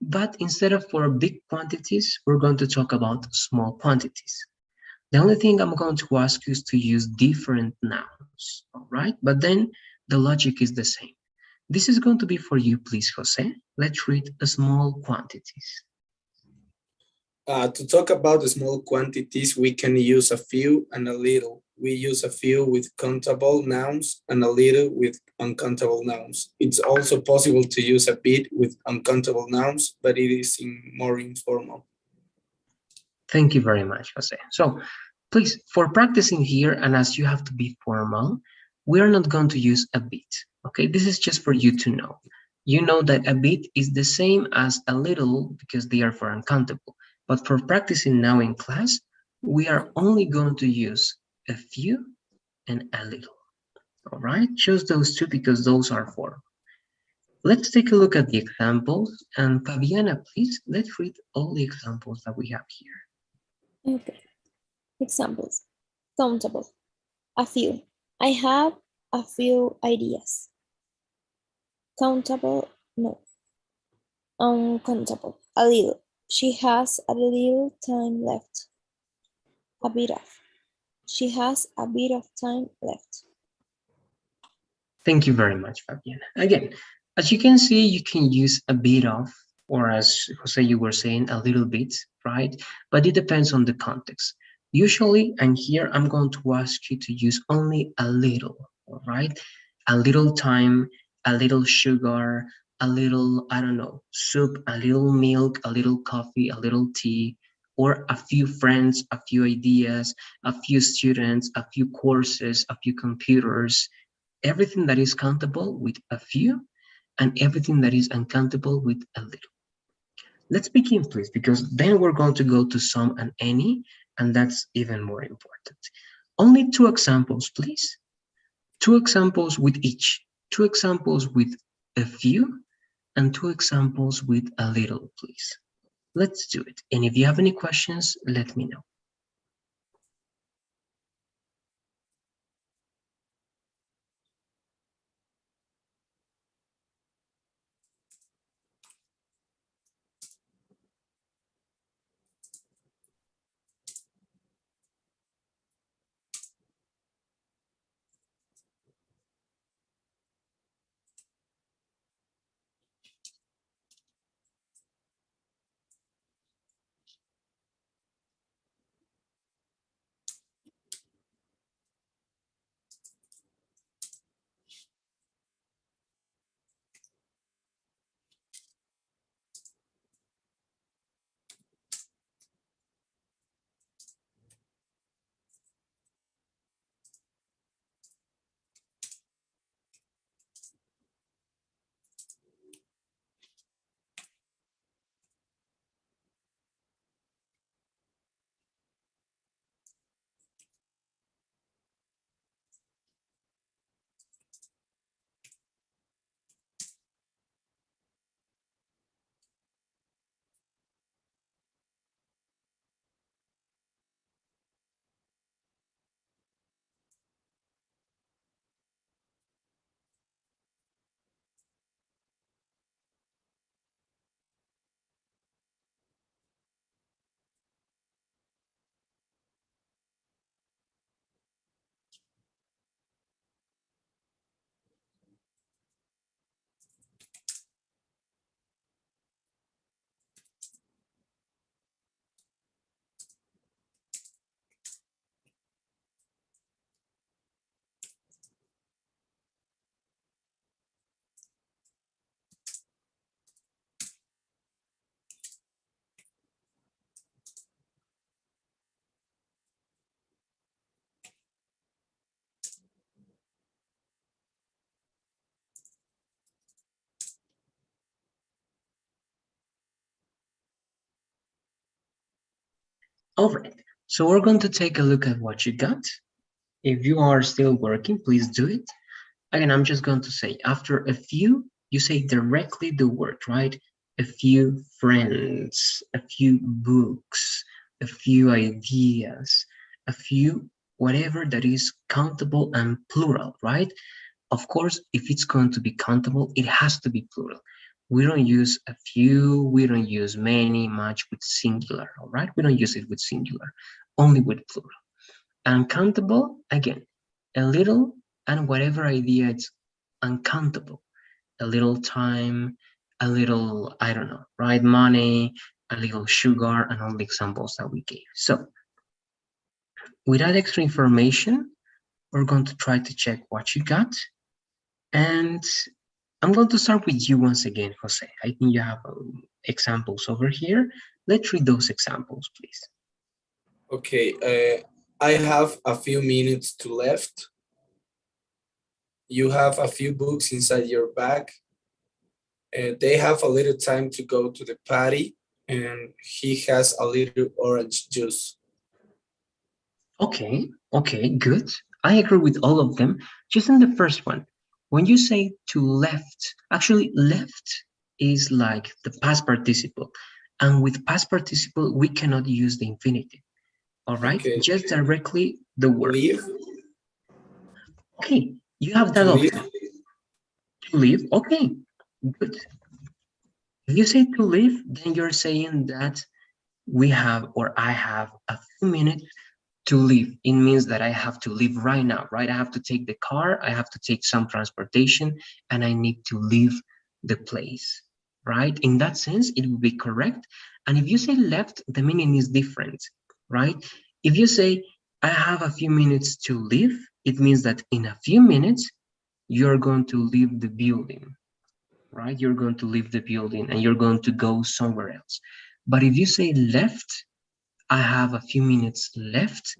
but instead of for big quantities, we're going to talk about small quantities. The only thing I'm going to ask you is to use different nouns, all right? But then the logic is the same. This is going to be for you, please, Jose. Let's read small quantities.
To talk about the small quantities, we can use a few and a little. We use a few with countable nouns and a little with uncountable nouns. It's also possible to use a bit with uncountable nouns, but it is more informal.
Thank you very much, Jose. So please, for practicing here, and as you have to be formal, we are not going to use a bit, okay? This is just for you to know. You know that a bit is the same as a little because they are for uncountable. But for practicing now in class, we are only going to use a few and a little, all right? Choose those two because those are for. Let's take a look at the examples. And Fabiana, please, let's read all the examples that we have here.
Okay. Examples. Countable. A few. I have a few ideas. Countable. No. Uncountable. A little. She has a little time left. A bit of. She has a bit of time left.
Thank you very much, Fabiana. Again, as you can see, you can use a bit of, or as Jose, you were saying, a little bit, right? But it depends on the context. Usually, and here I'm going to ask you to use only a little, all right? A little time, a little sugar, a little, I don't know, soup, a little milk, a little coffee, a little tea, or a few friends, a few ideas, a few students, a few courses, a few computers, everything that is countable with a few, and everything that is uncountable with a little. Let's begin, please, because then we're going to go to some and any, and that's even more important. Only two examples, please. Two examples with each. Two examples with a few, and two examples with a little, please. Let's do it. And if you have any questions, let me know. All right, so we're going to take a look at what you got. If you are still working, please do it. Again, I'm just going to say after a few, you say directly the word, right? A few friends, a few books, a few ideas, a few whatever that is countable and plural, right? Of course, if it's going to be countable, it has to be plural. We don't use a few, we don't use many, much with singular, all right? We don't use it with singular, only with plural. Uncountable, again, a little and whatever idea it's uncountable. A little time, a little, I don't know, right? Money, a little sugar, and all the examples that we gave. So without extra information, we're going to try to check what you got. And I'm going to start with you once again, Jose. I think you have examples over here. Let's read those examples, please.
Okay, I have a few minutes to left. You have a few books inside your bag. They have a little time to go to the party, and he has a little orange juice.
Okay, good. I agree with all of them. Just in the first one, when you say to left, actually left is like the past participle. And with past participle, we cannot use the infinitive. All right,
Okay.
just directly the word.
Leave.
Okay, you have that
To leave.
option. To leave, okay, good. If you say to leave, then you're saying that we have, or I have a few minutes to leave. It means that I have to leave right now, right? I have to take the car, I have to take some transportation, and I need to leave the place, right? In that sense, it would be correct. And if you say left, the meaning is different, right? If you say, I have a few minutes to leave, it means that in a few minutes, you're going to leave the building, right? You're going to leave the building and you're going to go somewhere else. But if you say left, I have a few minutes left,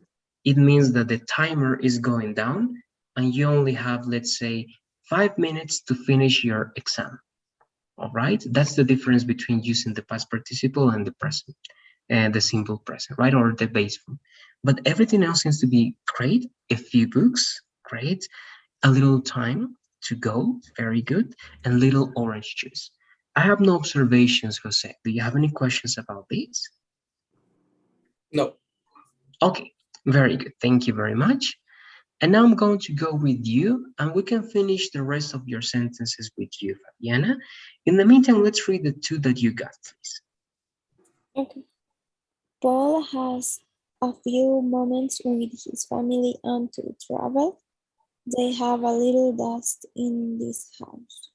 it means that the timer is going down and you only have, let's say, 5 minutes to finish your exam. All right, that's the difference between using the past participle and the present, and the simple present, right, or the base form. But everything else seems to be great. A few books, great. A little time to go, very good. And little orange juice. I have no observations, Jose. Do you have any questions about this?
No.
Okay, very good. Thank you very much. And now I'm going to go with you, and we can finish the rest of your sentences with you, Fabiana. In the meantime, let's read the two that you got, please.
Okay. Paul has a few moments with his family until travel. They have a little dust in this house.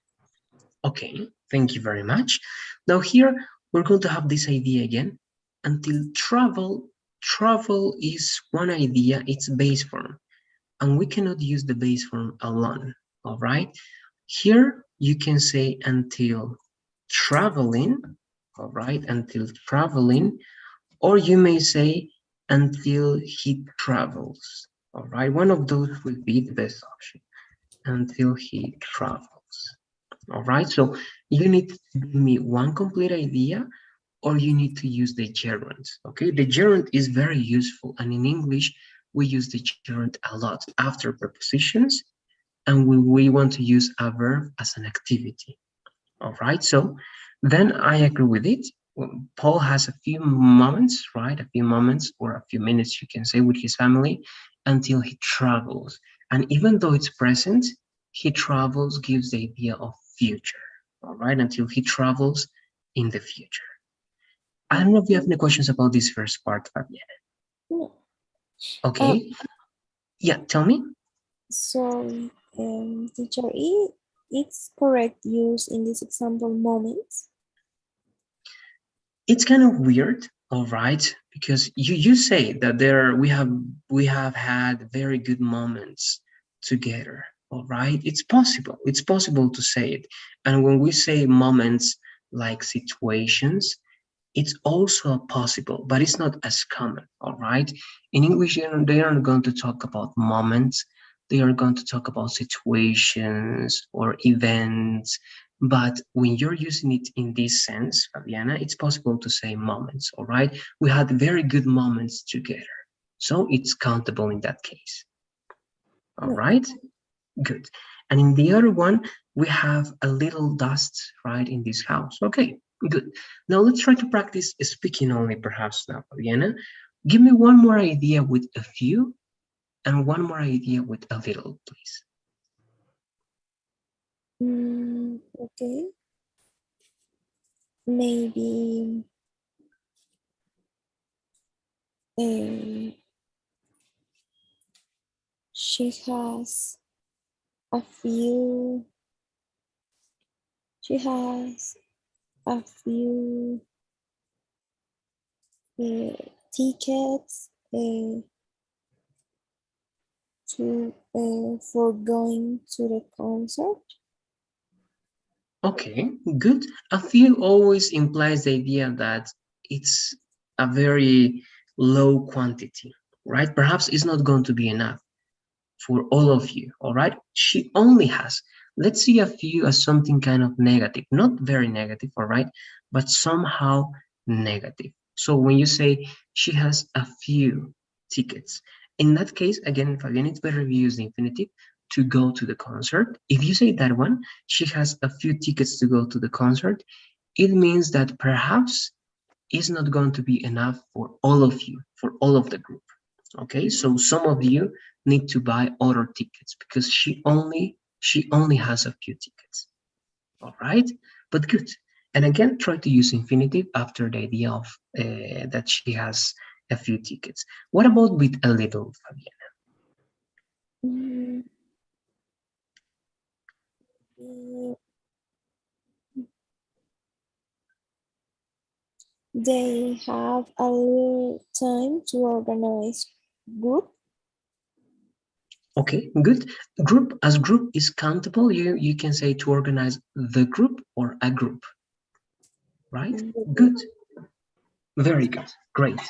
Okay, thank you very much. Now here, we're going to have this idea again. Until travel, travel is one idea, it's base form. And we cannot use the base form alone, all right? Here, you can say until traveling, all right? Until traveling, or you may say until he travels, all right? One of those would be the best option, until he travels. All right, so you need to give me one complete idea or you need to use the gerund, okay? The gerund is very useful, and in English, we use the gerund a lot after prepositions, and we want to use a verb as an activity. All right, so then I agree with it. Paul has a few moments, right? A few moments or a few minutes, you can say, with his family until he travels. And even though it's present, he travels gives the idea of future, all right? Until he travels in the future. I don't know if you have any questions about this first part, Fabiana.
No.
Okay. Yeah, tell me.
So, teacher, it's correct use in this example moments.
It's kind of weird, all right, because you say that we have had very good moments together, all right. It's possible to say it. And when we say moments like situations, it's also possible, but it's not as common, all right. In English, they aren't going to talk about moments, they are going to talk about situations or events, But when you're using it in this sense, Fabiana, it's possible to say moments, all right? We had very good moments together. So it's countable in that case. All right, good. And in the other one, we have a little dust, right, in this house. Okay, good. Now let's try to practice speaking only, perhaps now, Fabiana. Give me one more idea with a few and one more idea with a little, please.
Okay. Maybe she has a few. She has a few tickets to for going to the concert.
Okay, good. A few always implies the idea that it's a very low quantity, right? Perhaps it's not going to be enough for all of you, all right? She only has. Let's see a few as something kind of negative, not very negative, all right? But somehow negative. So when you say she has a few tickets, in that case, again, Fabian, it's better if you use the infinitive to go to the concert. If you say that one, she has a few tickets to go to the concert, it means that perhaps it's not going to be enough for all of you, for all of the group. Okay, so some of you need to buy other tickets because she only has a few tickets. All right, but good. And again, try to use infinitive after the idea of that she has a few tickets. What about with a little, Fabiana?
Mm, They have a little time to organize group.
Okay, good. Group, as group is countable, you can say to organize the group or a group, right? Good. Very good. Great.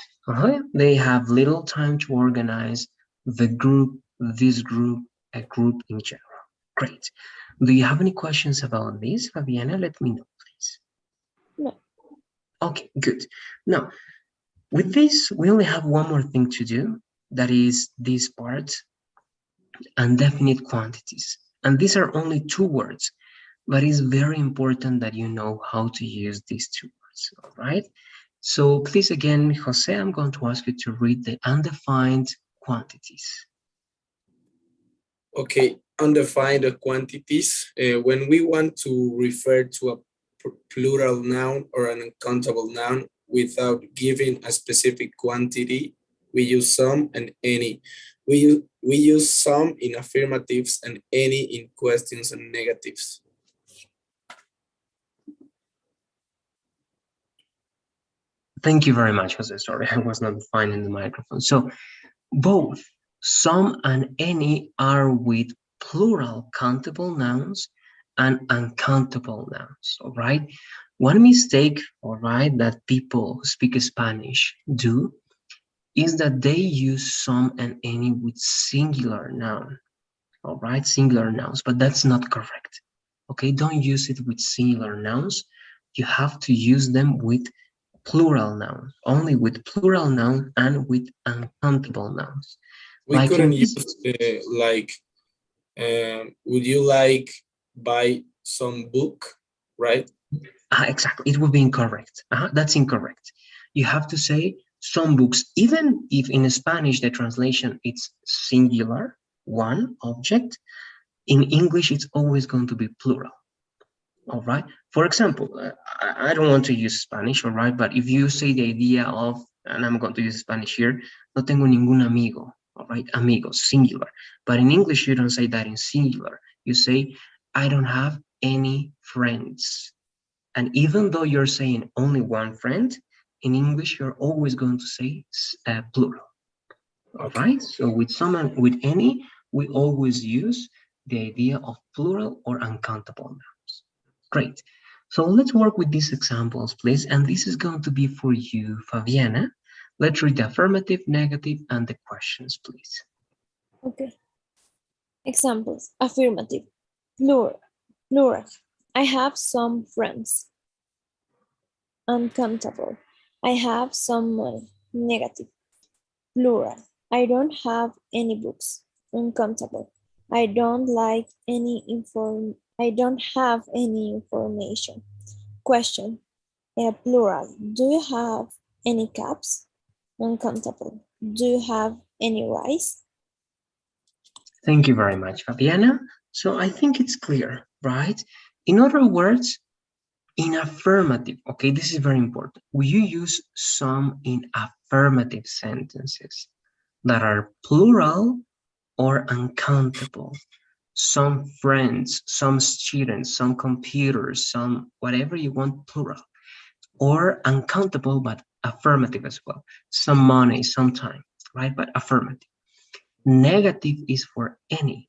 They have little time to organize the group, this group, a group in general. Great. Do you have any questions about this, Fabiana? Let me know, please.
No.
Okay, good. Now, with this, we only have one more thing to do. That is this part, indefinite quantities. And these are only two words, but it's very important that you know how to use these two words, all right? So please again, Jose, I'm going to ask you to read the undefined quantities.
Okay, undefined quantities. When we want to refer to a plural noun or an uncountable noun without giving a specific quantity, we use some and any. We use some in affirmatives and any in questions and negatives.
Thank you very much, Jose. Sorry, I was not finding the microphone. So both some and any are with plural countable nouns and uncountable nouns, all right? One mistake, all right, that people who speak Spanish do is that they use some and any with singular noun, all right, singular nouns, but that's not correct. Okay, don't use it with singular nouns. You have to use them with plural nouns, only with plural nouns and with uncountable nouns.
We
Like in
couldn't
this,
use like, would you like buy some book, right?
exactly, it would be incorrect. That's incorrect. You have to say some books, even if in Spanish the translation it's singular, one object, in English it's always going to be plural. All right. For example, I don't want to use Spanish, all right, but if you say the idea of, and I'm going to use Spanish here, no tengo ningún amigo, all right, amigos, singular. But in English, you don't say that in singular. You say, I don't have any friends. And even though you're saying only one friend, in English, you're always going to say plural. All right. So with some and with any, we always use the idea of plural or uncountable nouns. Great. So let's work with these examples, please. And this is going to be for you, Fabiana. Let's read the affirmative, negative, and the questions, please.
Okay. Examples. Affirmative. Plural. Plural. I have some friends. Uncountable. I have some money. Negative. Plural. I don't have any books. Uncountable. I don't have any information. Question. Plural. Do you have any cups? Uncountable. Do you have any rice?
Thank you very much, Fabiana. So I think it's clear, right? In other words, in affirmative, okay, this is very important. Will you use some in affirmative sentences that are plural or uncountable? Some friends, some students, some computers, some whatever you want, plural, or uncountable but affirmative as well. Some money, some time, right? But affirmative. Negative is for any.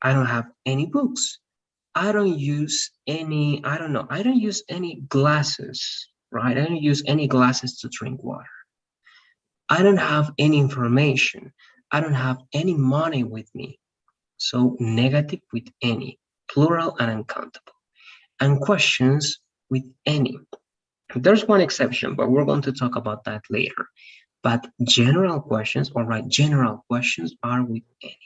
I don't have any books. I don't use any, I don't know, I don't use any glasses, right? I don't use any glasses to drink water. I don't have any information. I don't have any money with me. So negative with any, plural and uncountable. And questions with any. There's one exception, but we're going to talk about that later. But general questions, all right, general questions are with any.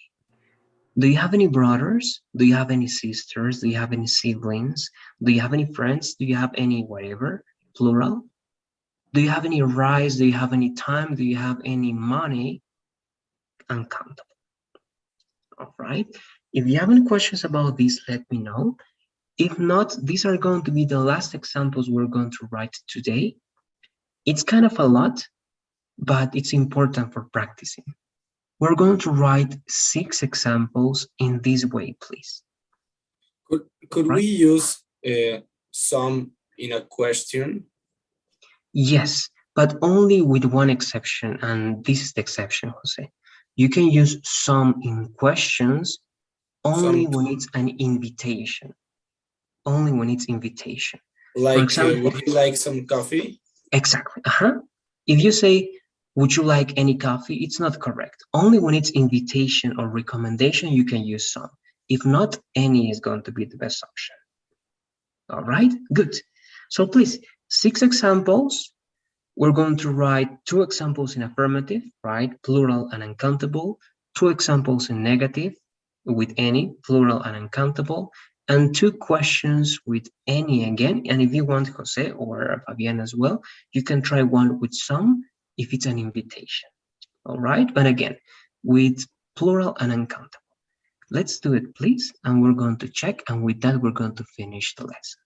Do you have any brothers? Do you have any sisters? Do you have any siblings? Do you have any friends? Do you have any whatever? Plural. Do you have any rice? Do you have any time? Do you have any money? Uncountable. All right. If you have any questions about this, let me know. If not, these are going to be the last examples we're going to write today. It's kind of a lot, but it's important for practicing. We're going to write 6 examples in this way, please.
Could we
Right?
use some in a question?
Yes, but only with one exception, and this is the exception, Jose. You can use some in questions only
Some
when it's an invitation. Only when it's invitation. For
like,
example,
would you like some coffee?
exactly. If you say, would you like any coffee? It's not correct. Only when it's invitation or recommendation, you can use some. If not, any is going to be the best option. All right, good. So please, 6 examples. We're going to write 2 examples in affirmative, right? Plural and uncountable. 2 examples in negative with any, plural and uncountable. And 2 questions with any again. And if you want, Jose or Fabian as well, you can try one with some if it's an invitation. All right, but again, with plural and uncountable. Let's do it, please. And we're going to check. And with that, we're going to finish the lesson.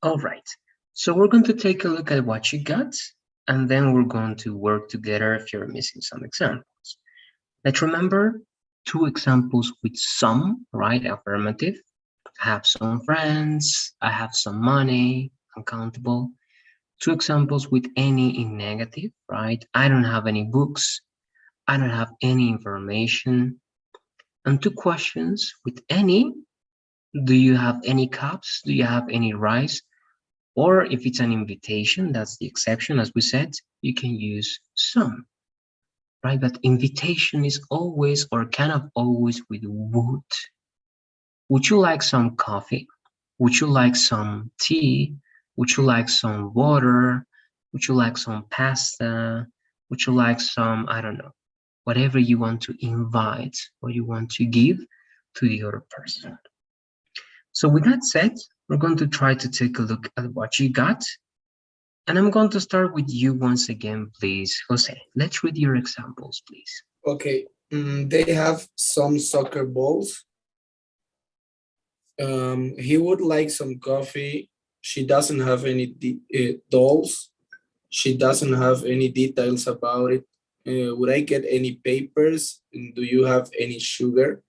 All right. So we're going to take a look at what you got, and then we're going to work together if you're missing some examples. Let's remember 2 examples with some, right? Affirmative. I have some friends. I have some money. Uncountable. 2 examples with any in negative, right? I don't have any books. I don't have any information. And 2 questions with any. Do you have any cups? Do you have any rice? Or if it's an invitation, that's the exception, as we said, you can use some, right? But invitation is always or kind of always with would. Would you like some coffee? Would you like some tea? Would you like some water? Would you like some pasta? Would you like some, I don't know, whatever you want to invite or you want to give to the other person. So with that said, we're going to try to take a look at what you got. And I'm going to start with you once again, please. Jose, let's read your examples, please.
Okay, they have some soccer balls. He would like some coffee. She doesn't have any dolls. She doesn't have any details about it. Would I get any papers? Do you have any sugar?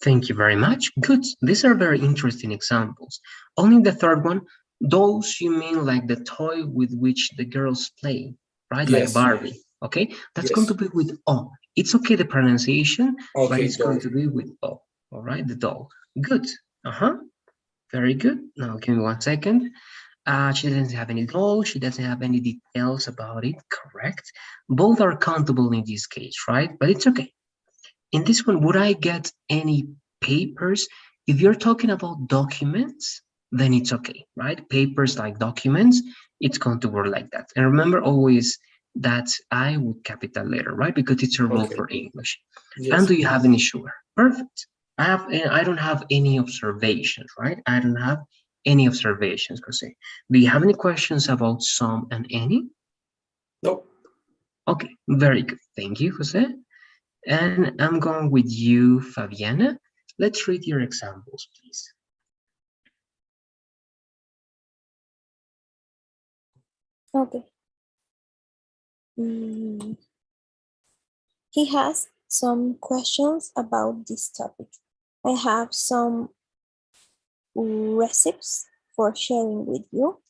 Thank you very much. Good. These are very interesting examples. Only the third one, dolls, you mean like the toy with which the girls play, right? Like
Yes.
Barbie. Okay, that's
Yes.
going to be with O. It's okay, the pronunciation,
Okay,
but it's going
doll.
to be with O. All right, the doll. Good. Very good. Now give me 1 second. She doesn't have any doll. She doesn't have any details about it. Correct. Both are countable in this case, right? But it's okay. In this one, would I get any papers? If you're talking about documents, then it's okay, right? Papers like documents, it's going to work like that. And remember always that I with capital letter, right? Because it's a rule
Okay.
for English.
Yes.
And do you have any sugar? Perfect. I don't have any observations, right? I don't have any observations, Jose. Do you have any questions about some and any?
No.
Okay, very good. Thank you, Jose. And I'm going with you, Fabiana. Let's read your examples, please.
Okay. He has some questions about this topic. I have some recipes for sharing with you.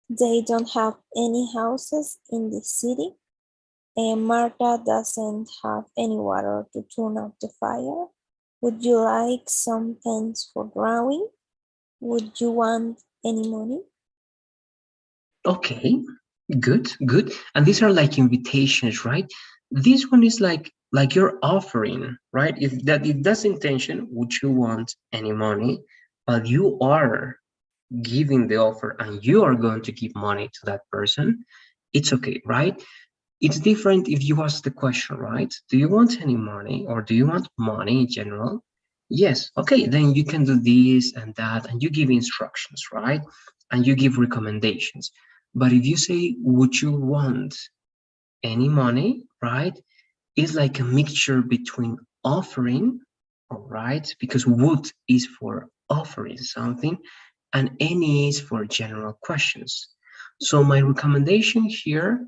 They don't have any houses in the city, and Marta doesn't have any water to turn off the fire. Would you like some pens for drawing? Would you want any money?
Okay, good, good. And these are like invitations, right? This one is like you're offering, right? If that's intention, would you want any money? But you are giving the offer and you are going to give money to that person, it's okay, right? It's different if you ask the question, right? Do you want any money or do you want money in general? Yes, okay, then you can do this and that, and you give instructions, right? And you give recommendations. But if you say, would you want any money, right? It's like a mixture between offering, all right? Because would is for offering something, and any is for general questions. So my recommendation here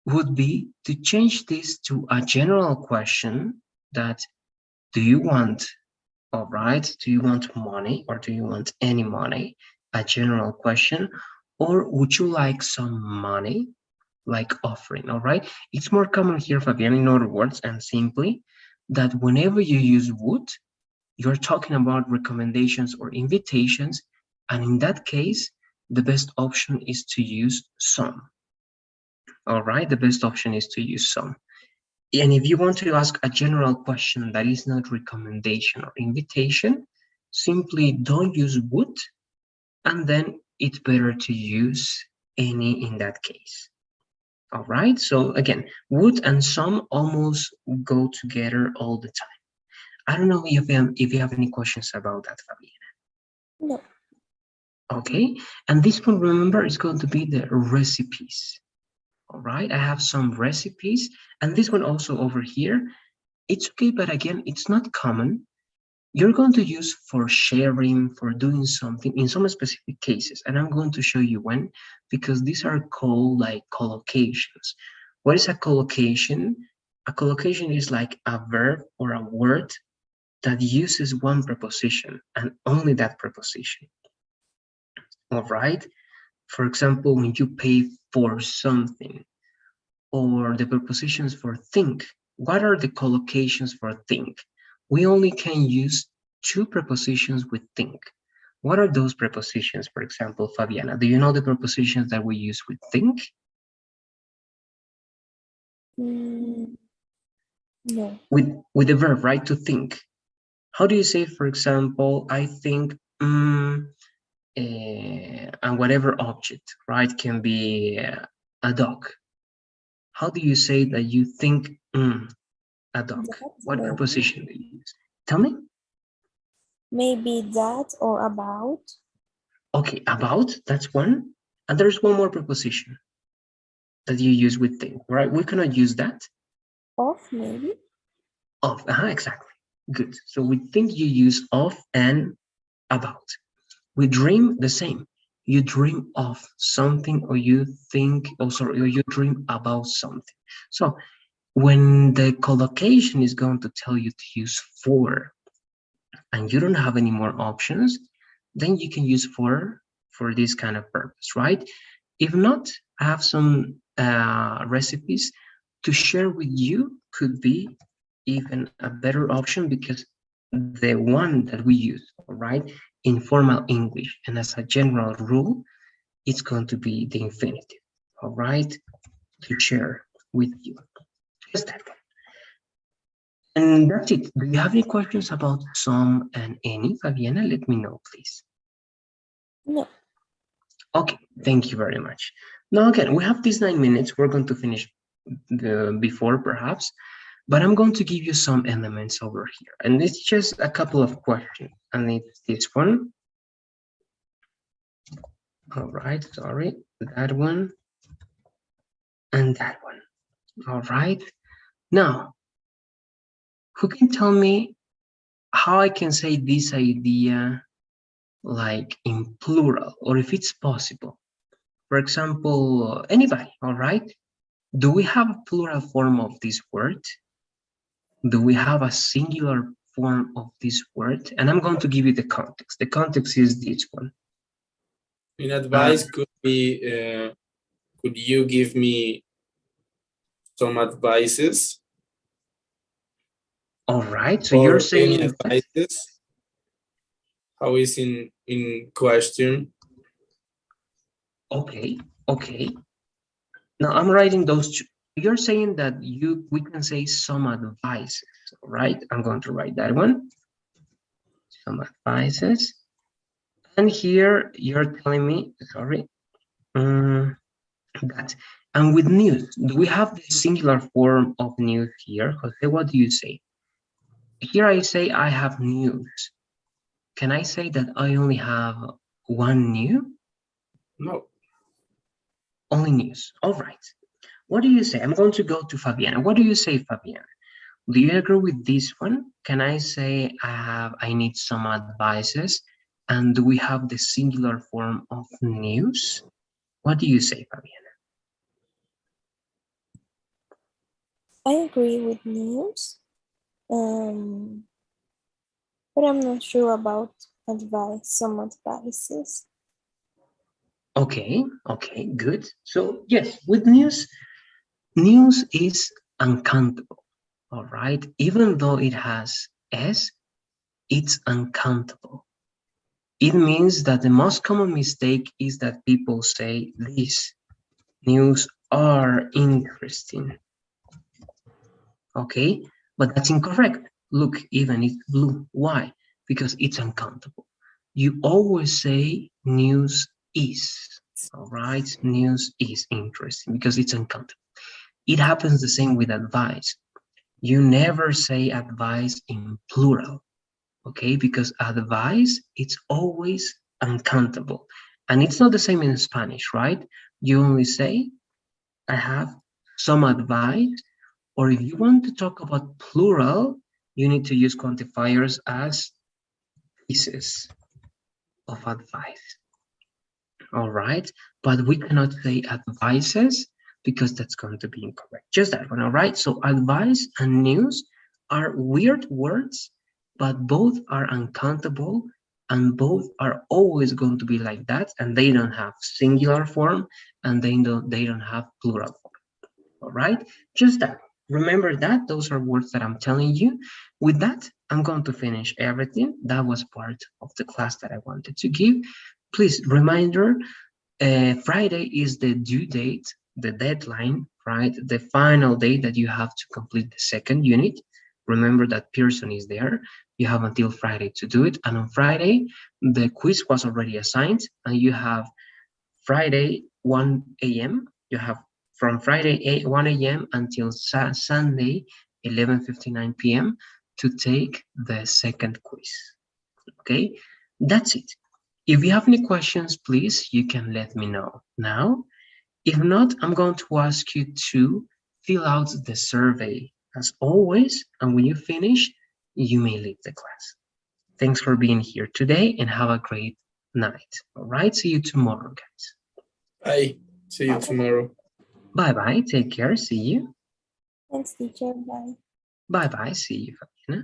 would be to change this to a general question that, do you want, all right, do you want money or do you want any money? A general question. Or would you like some money? Like offering, all right? It's more common here, Fabian, in other words, and simply that whenever you use would, you're talking about recommendations or invitations. And in that case, the best option is to use some. All right, the best option is to use some. And if you want to ask a general question that is not recommendation or invitation, simply don't use would, and then it's better to use any in that case. All right, so again, would and some almost go together all the time. I don't know if you have any questions about that, Fabiana.
No.
Okay, and this one, remember, is going to be the recipes. All right, I have some recipes, and this one also over here, it's okay, but again, it's not common. you're going to use for sharing, for doing something in some specific cases. And I'm going to show you when, because these are called like collocations. What is a collocation? A collocation is like a verb or a word that uses one preposition and only that preposition. All right. For example, when you pay for something, or the prepositions for think. What are the collocations for think? We only can use two prepositions with think. What are those prepositions, for example, Fabiana? Do you know the prepositions that we use with think?
No.
With the verb, right, to think. How do you say, for example, I think, and whatever object, right, can be a dog. How do you say that you think a dog? What
maybe.
preposition do you use? Tell me.
Maybe that or about.
Okay, about, that's one. And there's one more preposition that you use with think, right? We cannot use that.
Of, maybe.
Of, exactly. Good. So we think you use of and about. We dream, the same. You dream of something, or you think, or you dream about something. So when the collocation is going to tell you to use for, and you don't have any more options, then you can use for this kind of purpose, right? If not, I have some recipes to share with you. Could be even a better option, because the one that we use, all right, in formal English and as a general rule, it's going to be the infinitive, all right, to share with you. Just that one. And that's it. Do you have any questions about some and any, Fabiana? Let me know, please.
No.
Okay, thank you very much. Now, again, we have these 9 minutes. We're going to finish before, perhaps, but I'm going to give you some elements over here. And it's just a couple of questions. And it's this one. All right, sorry, that one. And that one. All right. Now, who can tell me how I can say this idea like in plural, or if it's possible? For example, anybody, all right? Do we have a plural form of this word? Do we have a singular form of this word? And I'm going to give you the context. The context is this one.
In advice could be, could you give me some advices?
All right, so
or
you're
any
saying
advices? How is in question?
Okay, okay. Now I'm writing those two. You're saying that we can say some advices, right? I'm going to write that one. Some advices. And here you're telling me, sorry, that. And with news, do we have the singular form of news here? Jose, what do you say? Here I say I have news. Can I say that I only have one news?
No.
Only news. All right. What do you say? I'm going to go to Fabiana. What do you say, Fabiana? Do you agree with this one? Can I say I need some advices? And do we have the singular form of news? What do you say, Fabiana?
I agree with news. But I'm not sure about advice, some advices.
Okay, okay, good. So yes, with news, news is uncountable, all right? Even though it has S, it's uncountable. It means that the most common mistake is that people say these news are interesting. Okay, but that's incorrect. Look, even it's blue. Why? Because it's uncountable. You always say news is, all right? News is interesting because it's uncountable. It happens the same with advice. You never say advice in plural, okay? Because advice, it's always uncountable. And it's not the same in Spanish, right? You only say, I have some advice. Or if you want to talk about plural, you need to use quantifiers as pieces of advice. All right, but we cannot say advices because that's going to be incorrect. Just that one. All right, so advice and news are weird words, but both are uncountable and both are always going to be like that, and they don't have singular form and they don't have plural form. All right, just that. Remember that those are words that I'm telling you. With that, I'm going to finish everything. That was part of the class that I wanted to give. Please, reminder, Friday is the due date, the deadline, right? The final day that you have to complete the second unit. Remember that Pearson is there. You have until Friday to do it. And on Friday, the quiz was already assigned, and you have Friday 1 a.m. You have from Friday 1 a.m. until Sunday 11:59 p.m. to take the second quiz. Okay, that's it. If you have any questions, please, you can let me know now. If not, I'm going to ask you to fill out the survey as always, and when you finish, you may leave the class. Thanks for being here today and have a great night. All right, see you tomorrow, guys.
Bye. See you tomorrow.
Bye-bye, take care, see you.
Thanks, teacher. Bye.
Bye-bye, see you, Fabiana.